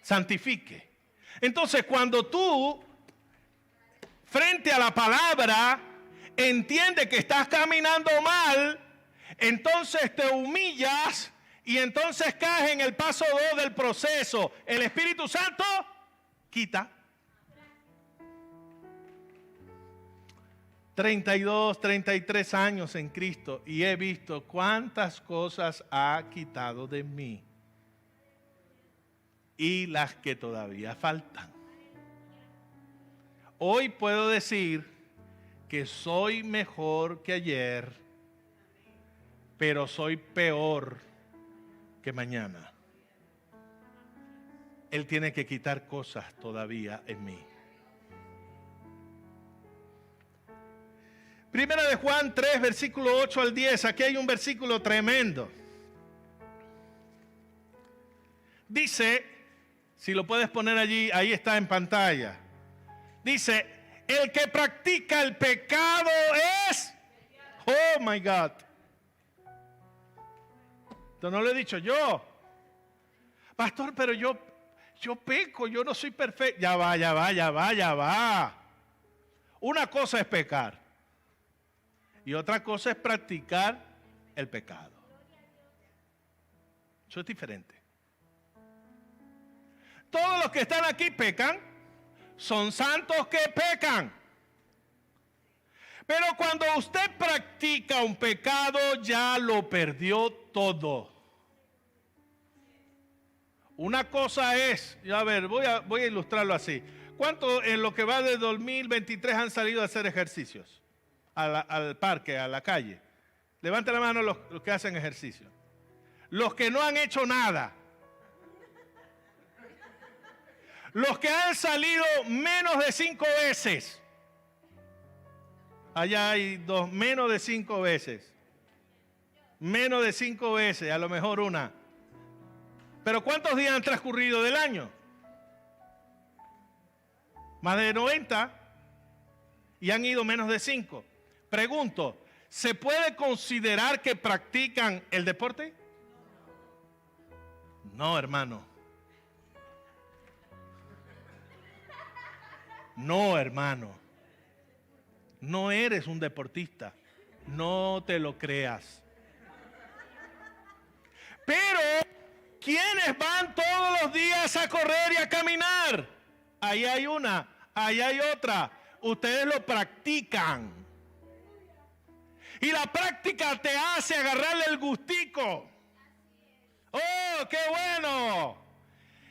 B: santifique. Entonces, cuando tú, frente a la palabra, entiendes que estás caminando mal, entonces te humillas y entonces caes en el paso 2 del proceso. El Espíritu Santo quita. 32, 33 años en Cristo y he visto cuántas cosas ha quitado de mí y las que todavía faltan. Hoy puedo decir que soy mejor que ayer, pero soy peor que mañana. Él tiene que quitar cosas todavía en mí. Primera de Juan 3, versículo 8 al 10. Aquí hay un versículo tremendo. Dice, si lo puedes poner allí, ahí está en pantalla. Dice, el que practica el pecado es... Oh my God. Esto no lo he dicho yo. Pastor, pero yo peco, yo no soy perfecto. Ya va. Una cosa es pecar. Y otra cosa es practicar el pecado. Eso es diferente. Todos los que están aquí pecan, son santos que pecan. Pero cuando usted practica un pecado, ya lo perdió todo. Una cosa es, a ver, voy a ilustrarlo así. ¿Cuántos en lo que va de 2023 han salido a hacer ejercicios? Al parque, a la calle. Levante la mano los que hacen ejercicio. Los que no han hecho nada. Los que han salido menos de 5 veces. Allá hay dos, menos de 5 veces. Menos de 5 veces, a lo mejor una. Pero ¿cuántos días han transcurrido del año? Más de 90. Y han ido menos de 5. Pregunto, ¿se puede considerar que practican el deporte? No, hermano. No, hermano. No eres un deportista. No te lo creas. Pero, ¿quiénes van todos los días a correr y a caminar? Ahí hay una, ahí hay otra. Ustedes lo practican. Y la práctica te hace agarrarle el gustico. ¡Oh, qué bueno!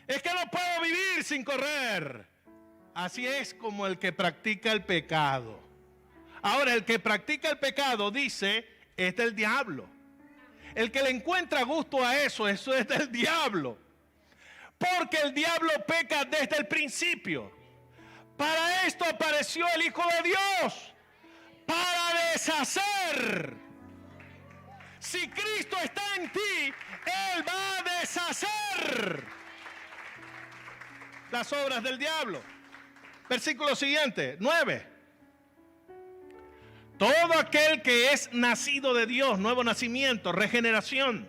B: Es que no puedo vivir sin correr. Así es como el que practica el pecado. Ahora, el que practica el pecado dice, es del diablo. El que le encuentra gusto a eso es del diablo. Porque el diablo peca desde el principio. Para esto apareció el Hijo de Dios. Para deshacer. Si Cristo está en ti, Él va a deshacer las obras del diablo. Versículo siguiente, 9. Todo aquel que es nacido de Dios, nuevo nacimiento, regeneración.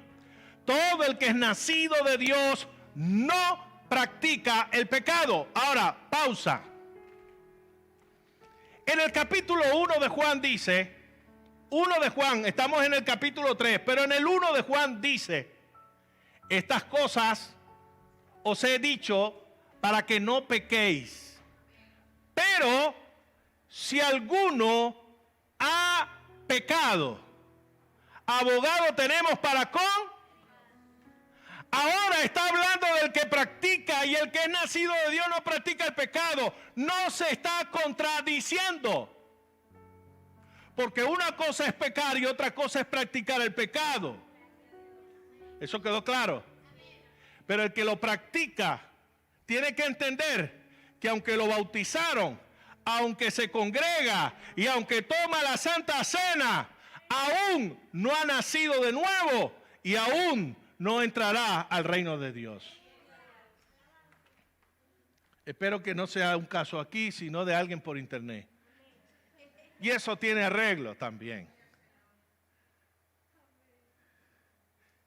B: Todo el que es nacido de Dios no practica el pecado. Ahora, pausa. En el capítulo 1 de Juan dice, 1 de Juan, estamos en el capítulo 3, pero en el 1 de Juan dice, estas cosas os he dicho para que no pequéis. Pero si alguno ha pecado, abogado tenemos para con. Ahora está hablando del que practica, y el que es nacido de Dios no practica el pecado. No se está contradiciendo. Porque una cosa es pecar y otra cosa es practicar el pecado. ¿Eso quedó claro? Pero el que lo practica tiene que entender que aunque lo bautizaron, aunque se congrega y aunque toma la Santa Cena, aún no ha nacido de nuevo y aún no entrará al reino de Dios. Espero que no sea un caso aquí, sino de alguien por internet. Y eso tiene arreglo también.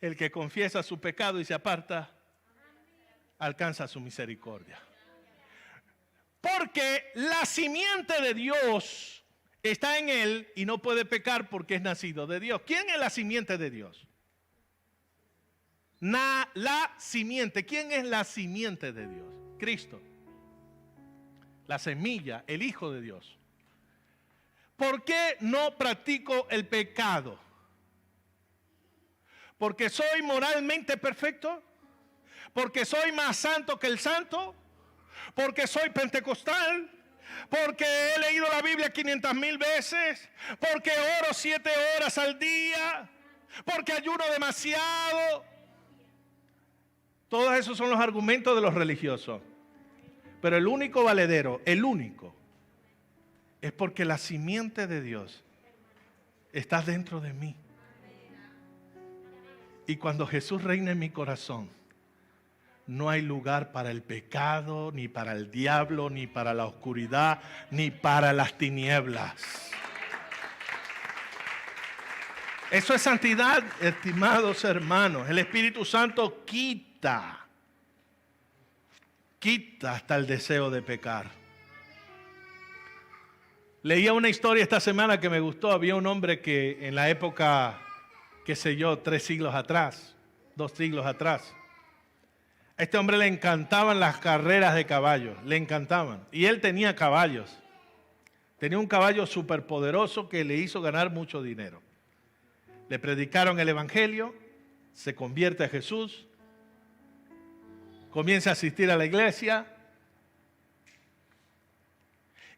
B: El que confiesa su pecado y se aparta, alcanza su misericordia. Porque la simiente de Dios está en él y no puede pecar porque es nacido de Dios. ¿Quién es la simiente de Dios? La simiente. ¿Quién es la simiente de Dios? Cristo. La semilla, el Hijo de Dios. ¿Por qué no practico el pecado? ¿Porque soy moralmente perfecto? ¿Porque soy más santo que el santo? ¿Porque soy pentecostal? ¿Porque he leído la Biblia 500,000 veces? ¿Porque oro 7 horas al día? ¿Porque ayuno demasiado? Todos esos son los argumentos de los religiosos. Pero el único valedero, el único, es porque la simiente de Dios está dentro de mí. Y cuando Jesús reina en mi corazón, no hay lugar para el pecado, ni para el diablo, ni para la oscuridad, ni para las tinieblas. Eso es santidad, estimados hermanos. El Espíritu Santo quita hasta el deseo de pecar. Leía una historia esta semana que me gustó. Había un hombre que en la época, qué sé yo, 3 siglos atrás, 2 siglos atrás, a este hombre le encantaban las carreras de caballos, le encantaban. Y él tenía caballos. Tenía un caballo superpoderoso que le hizo ganar mucho dinero. Le predicaron el evangelio, se convierte a Jesús, comienza a asistir a la iglesia.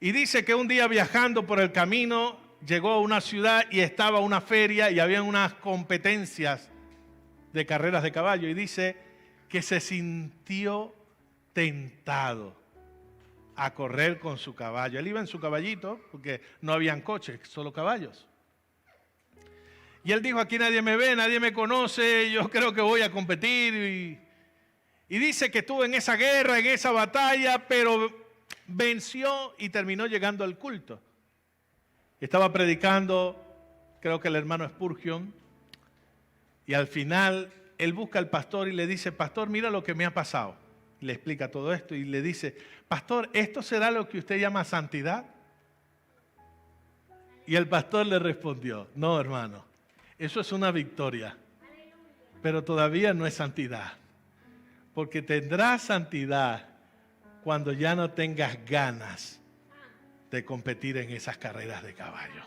B: Y dice que un día viajando por el camino llegó a una ciudad y estaba una feria y había unas competencias de carreras de caballo. Y dice que se sintió tentado a correr con su caballo. Él iba en su caballito porque no habían coches, solo caballos. Y él dijo, aquí nadie me ve, nadie me conoce, yo creo que voy a competir. Y dice que estuvo en esa guerra, en esa batalla, pero venció y terminó llegando al culto. Estaba predicando, creo que el hermano Spurgeon, y al final él busca al pastor y le dice, pastor, mira lo que me ha pasado. Le explica todo esto y le dice, pastor, ¿esto será lo que usted llama santidad? Y el pastor le respondió, no, hermano, eso es una victoria, pero todavía no es santidad. Porque tendrás santidad cuando ya no tengas ganas de competir en esas carreras de caballo.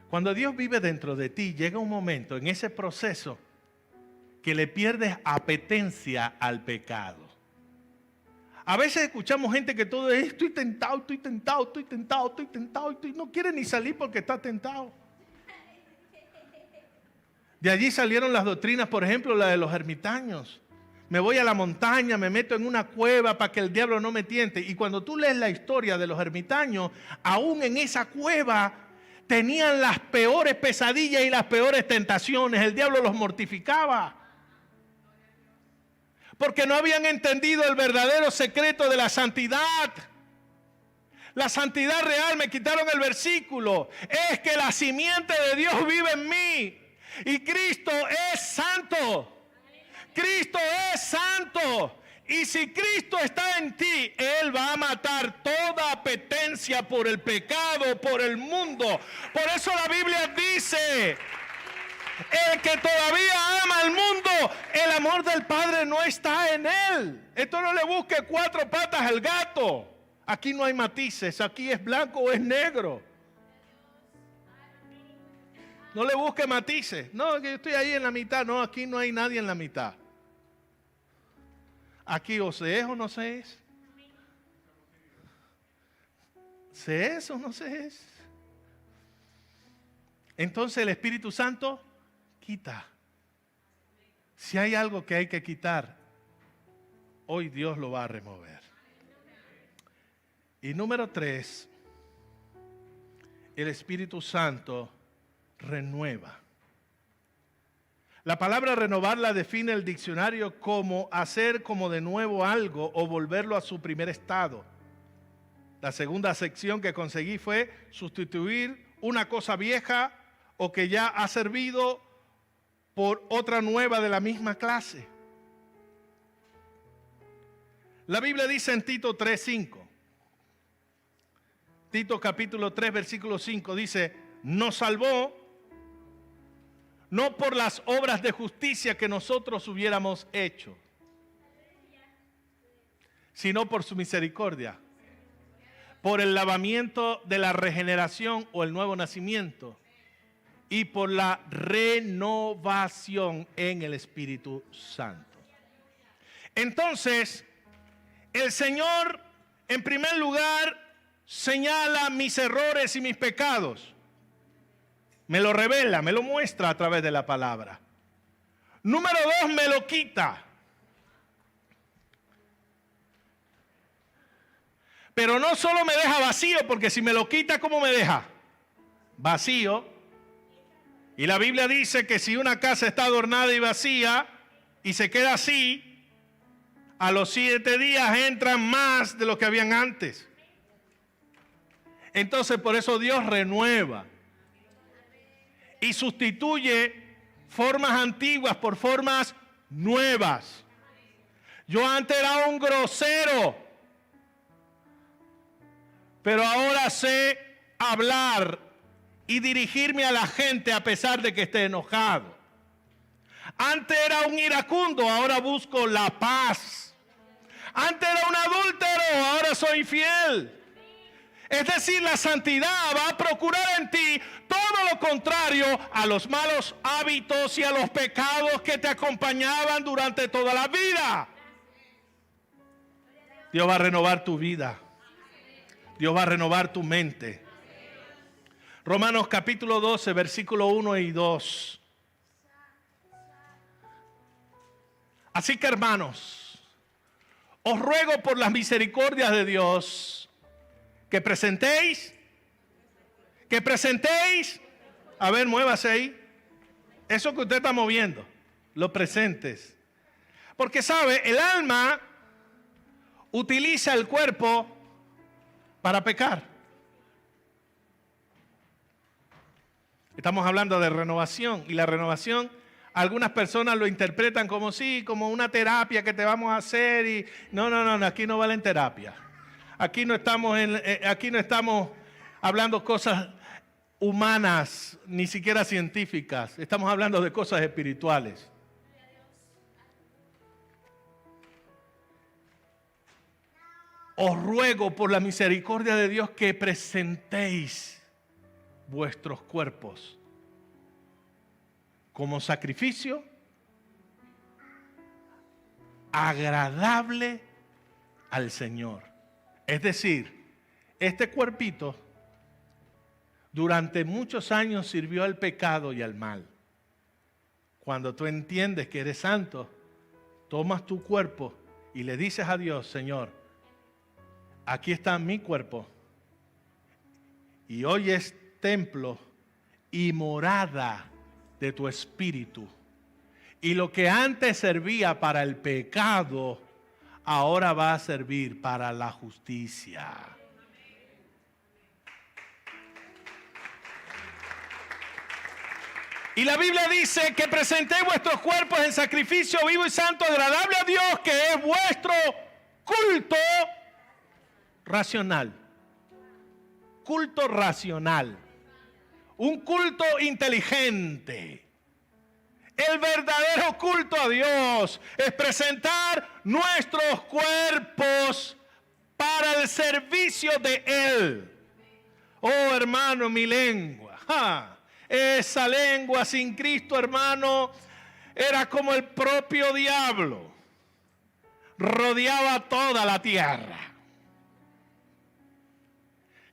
B: Cuando Dios vive dentro de ti, llega un momento en ese proceso que le pierdes apetencia al pecado. A veces escuchamos gente que todo es, estoy tentado, no quiere ni salir porque está tentado. De allí salieron las doctrinas, por ejemplo, la de los ermitaños. Me voy a la montaña, me meto en una cueva para que el diablo no me tiente. Y cuando tú lees la historia de los ermitaños, aún en esa cueva tenían las peores pesadillas y las peores tentaciones. El diablo los mortificaba. Porque no habían entendido el verdadero secreto de la santidad. La santidad real, me quitaron el versículo, es que la simiente de Dios vive en mí. Y Cristo es santo. Cristo es santo. Y si Cristo está en ti, Él va a matar toda apetencia por el pecado, por el mundo. Por eso la Biblia dice, el que todavía ama al mundo, el amor del Padre no está en él. Esto no le busque 4 patas al gato. Aquí no hay matices, aquí es blanco o es negro. No le busque matices. No, que yo estoy ahí en la mitad. No, aquí no hay nadie en la mitad. Aquí o se es o no se es. ¿Se es o no se es? Entonces el Espíritu Santo quita. Si hay algo que hay que quitar, hoy Dios lo va a remover. Y número 3, el Espíritu Santo renueva. La palabra renovar la define el diccionario como hacer como de nuevo algo o volverlo a su primer estado. La segunda acepción que conseguí fue sustituir una cosa vieja o que ya ha servido por otra nueva de la misma clase. La Biblia dice en Tito 3:5, Tito capítulo 3 versículo 5 dice, nos salvó no por las obras de justicia que nosotros hubiéramos hecho, sino por su misericordia, por el lavamiento de la regeneración o el nuevo nacimiento y por la renovación en el Espíritu Santo. Entonces, el Señor, en primer lugar, señala mis errores y mis pecados. Me lo revela, me lo muestra a través de la palabra. Número 2, me lo quita. Pero no solo me deja vacío, porque si me lo quita, ¿cómo me deja? Vacío. Y la Biblia dice que si una casa está adornada y vacía y se queda así, a los 7 días entran más de lo que habían antes. Entonces por eso Dios renueva y sustituye formas antiguas por formas nuevas. Yo antes era un grosero, pero ahora sé hablar y dirigirme a la gente a pesar de que esté enojado. Antes era un iracundo, ahora busco la paz. Antes era un adúltero, ahora soy fiel. Es decir, la santidad va a procurar en ti todo lo contrario a los malos hábitos y a los pecados que te acompañaban durante toda la vida. Dios va a renovar tu vida. Dios va a renovar tu mente. Romanos capítulo 12, versículo 1 y 2. Así que, hermanos, os ruego por las misericordias de Dios que presentéis, a ver, muévase ahí, eso que usted está moviendo, lo presentes. Porque sabe, el alma utiliza el cuerpo para pecar. Estamos hablando de renovación, y la renovación, algunas personas lo interpretan como sí, como una terapia que te vamos a hacer, y no, aquí no vale en terapia. Aquí no estamos hablando cosas humanas, ni siquiera científicas. Estamos hablando de cosas espirituales. Os ruego por la misericordia de Dios que presentéis vuestros cuerpos como sacrificio agradable al Señor. Es decir, este cuerpito durante muchos años sirvió al pecado y al mal. Cuando tú entiendes que eres santo, tomas tu cuerpo y le dices a Dios, Señor, aquí está mi cuerpo y hoy es templo y morada de tu espíritu. Y lo que antes servía para el pecado, ahora va a servir para la justicia. Y la Biblia dice que presentéis vuestros cuerpos en sacrificio vivo y santo, agradable a Dios, que es vuestro culto racional. Culto racional. Un culto inteligente. El verdadero culto a Dios es presentar nuestros cuerpos para el servicio de Él. Oh, hermano, mi lengua. Esa lengua sin Cristo, hermano, era como el propio diablo. Rodeaba toda la tierra.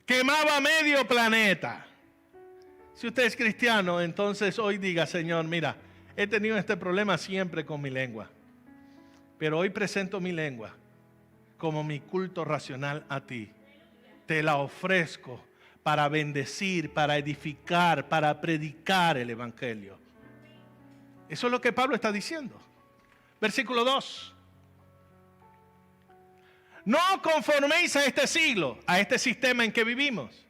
B: Quemaba medio planeta. Si usted es cristiano, entonces hoy diga, Señor, mira, he tenido este problema siempre con mi lengua, pero hoy presento mi lengua como mi culto racional a ti. te la ofrezco para bendecir, para edificar, para predicar el Evangelio. Eso es lo que Pablo está diciendo. Versículo 2. No conforméis a este siglo, a este sistema en que vivimos,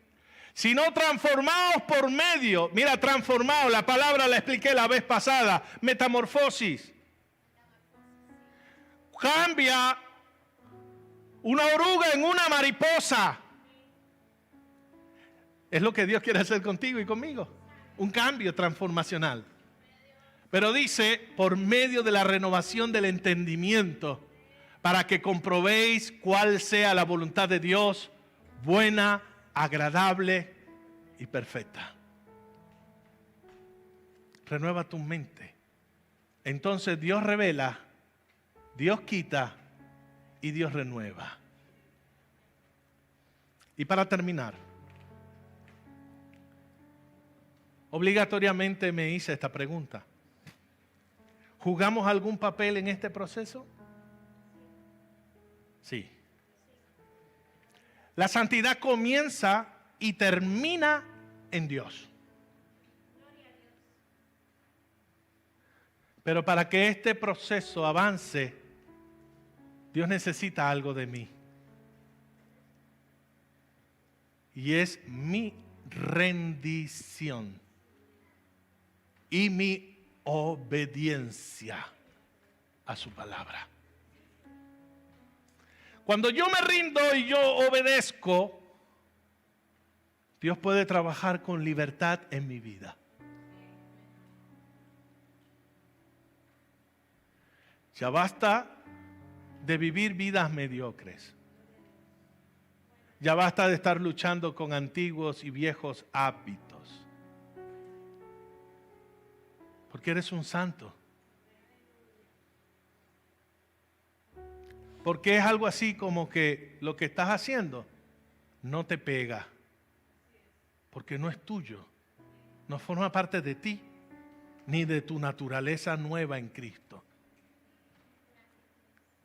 B: sino transformaos por medio. Mira, transformaos, la palabra la expliqué la vez pasada. Metamorfosis. Cambia una oruga en una mariposa. Es lo que Dios quiere hacer contigo y conmigo. Un cambio transformacional. Pero dice, por medio de la renovación del entendimiento, para que comprobéis cuál sea la voluntad de Dios, buena, agradable y perfecta. Renueva tu mente. Entonces Dios revela, Dios quita y Dios renueva. Y para terminar, obligatoriamente me hice esta pregunta. ¿Jugamos algún papel en este proceso? Sí. La santidad comienza y termina en Dios. Pero para que este proceso avance, Dios necesita algo de mí. Y es mi rendición y mi obediencia a su palabra. Cuando yo me rindo y yo obedezco, Dios puede trabajar con libertad en mi vida. Ya basta de vivir vidas mediocres. Ya basta de estar luchando con antiguos y viejos hábitos. Porque eres un santo. Porque es algo así como que lo que estás haciendo no te pega. Porque no es tuyo. No forma parte de ti, ni de tu naturaleza nueva en Cristo.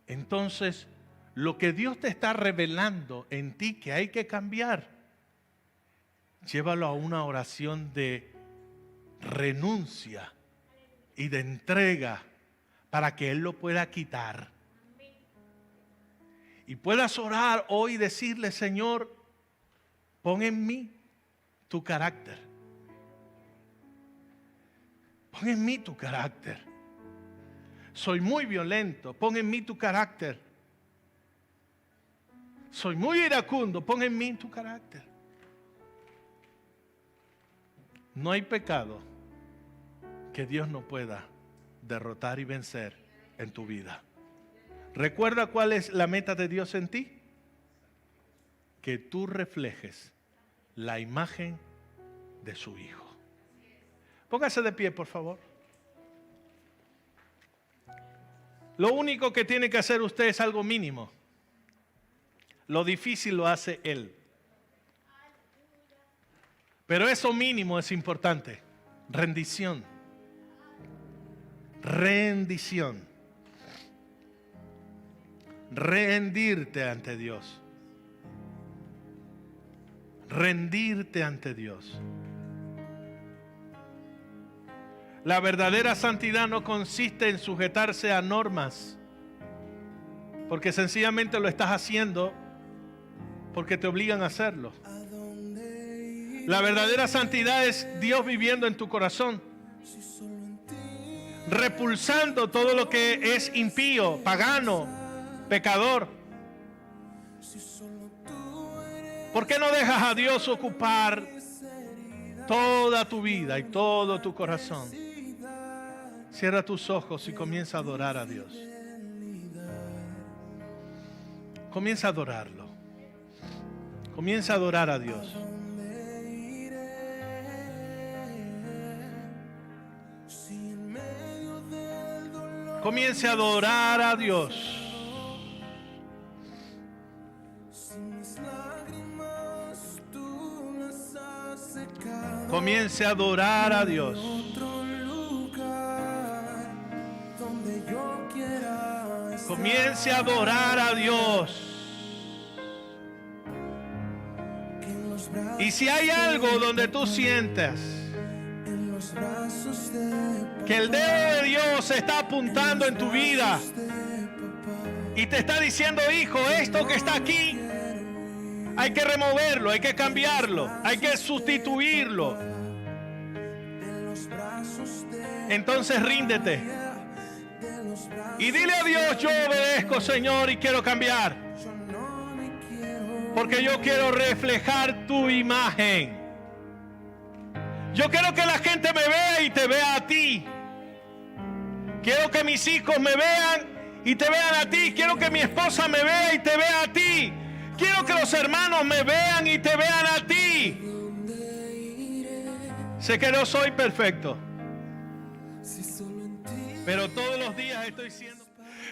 B: Entonces, lo que Dios te está revelando en ti que hay que cambiar, llévalo a una oración de renuncia y de entrega para que Él lo pueda quitar. Y puedas orar hoy y decirle, Señor, pon en mí tu carácter. Pon en mí tu carácter. Soy muy violento, pon en mí tu carácter. Soy muy iracundo, pon en mí tu carácter. No hay pecado que Dios no pueda derrotar y vencer en tu vida. ¿Recuerda cuál es la meta de Dios en ti? Que tú reflejes la imagen de su Hijo. Póngase de pie, por favor. Lo único que tiene que hacer usted es algo mínimo. Lo difícil lo hace Él. Pero eso mínimo es importante. Rendición. Rendición. Rendirte ante Dios. Rendirte ante Dios. La verdadera santidad no consiste en sujetarse a normas, porque sencillamente lo estás haciendo porque te obligan a hacerlo. La verdadera santidad es Dios viviendo en tu corazón, repulsando todo lo que es impío, pagano, pecador. ¿Por qué no dejas a Dios ocupar toda tu vida y todo tu corazón? Cierra tus ojos y comienza a adorar a Dios. Comienza a adorarlo. Comienza a adorar a Dios. Comience a adorar a Dios. Comience a adorar a Dios. Comience a adorar a Dios. Y si hay algo donde tú sientas que el dedo de Dios está apuntando en tu vida y te está diciendo, hijo, esto que está aquí hay que removerlo, hay que cambiarlo, hay que sustituirlo, entonces ríndete y dile a Dios, yo obedezco, Señor, y quiero cambiar, porque yo quiero reflejar tu imagen. Yo quiero que la gente me vea y te vea a ti. Quiero que mis hijos me vean y te vean a ti. Quiero que mi esposa me vea y te vea a ti. Quiero que los hermanos me vean y te vean a ti. Sé que no soy perfecto, pero todos los días estoy siendo.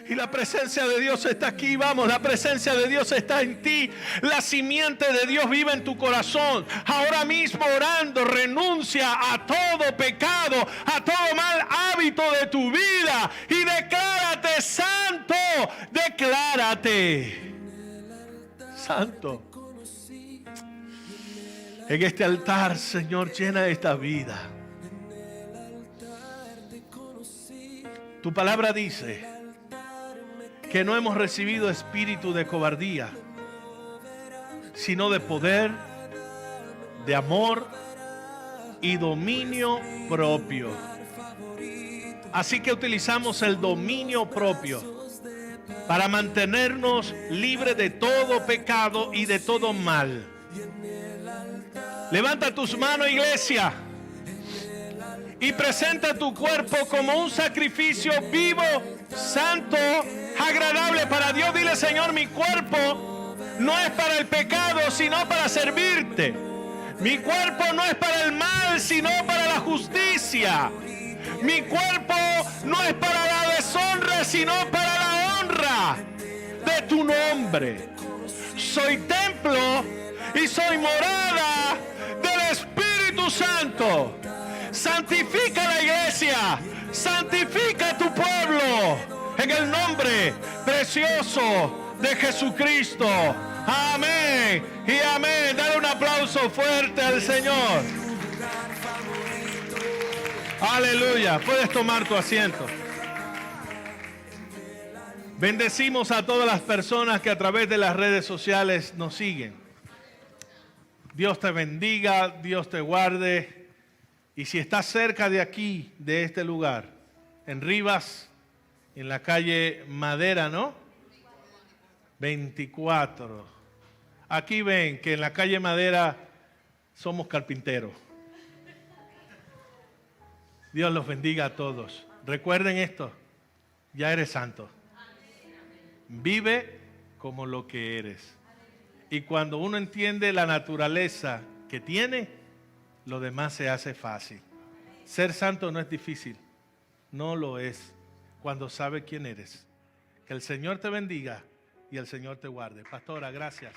B: Y la presencia de Dios está aquí, vamos, la presencia de Dios está en ti. La simiente de Dios vive en tu corazón. Ahora mismo orando, renuncia a todo pecado, a todo mal hábito de tu vida y declárate santo, declárate santo. En este altar, Señor, llena esta vida. Tu palabra dice que no hemos recibido espíritu de cobardía, sino de poder, de amor y dominio propio. Así que utilizamos el dominio propio para mantenernos libres de todo pecado y de todo mal. Levanta tus manos, iglesia, y presenta tu cuerpo como un sacrificio vivo, santo, agradable para Dios. Dile, Señor, mi cuerpo no es para el pecado, sino para servirte. Mi cuerpo no es para el mal, sino para la justicia. Mi cuerpo no es para la deshonra, sino para la honra de tu nombre. Soy templo y soy morada del Espíritu Santo. Santifica la iglesia, santifica tu pueblo, en el nombre precioso de Jesucristo. Amén y amén. Dale un aplauso fuerte al Señor. Aleluya. Puedes tomar tu asiento. Bendecimos a todas las personas que a través de las redes sociales nos siguen. Dios te bendiga, Dios te guarde. Y si estás cerca de aquí, de este lugar, en Rivas, en la calle Madera, ¿no? 24. Aquí ven que en la calle Madera somos carpinteros. Dios los bendiga a todos. Recuerden esto, ya eres santo. Vive como lo que eres. Y cuando uno entiende la naturaleza que tiene, lo demás se hace fácil. Ser santo no es difícil, no lo es cuando sabe quién eres. Que el Señor te bendiga y el Señor te guarde. Pastora, gracias.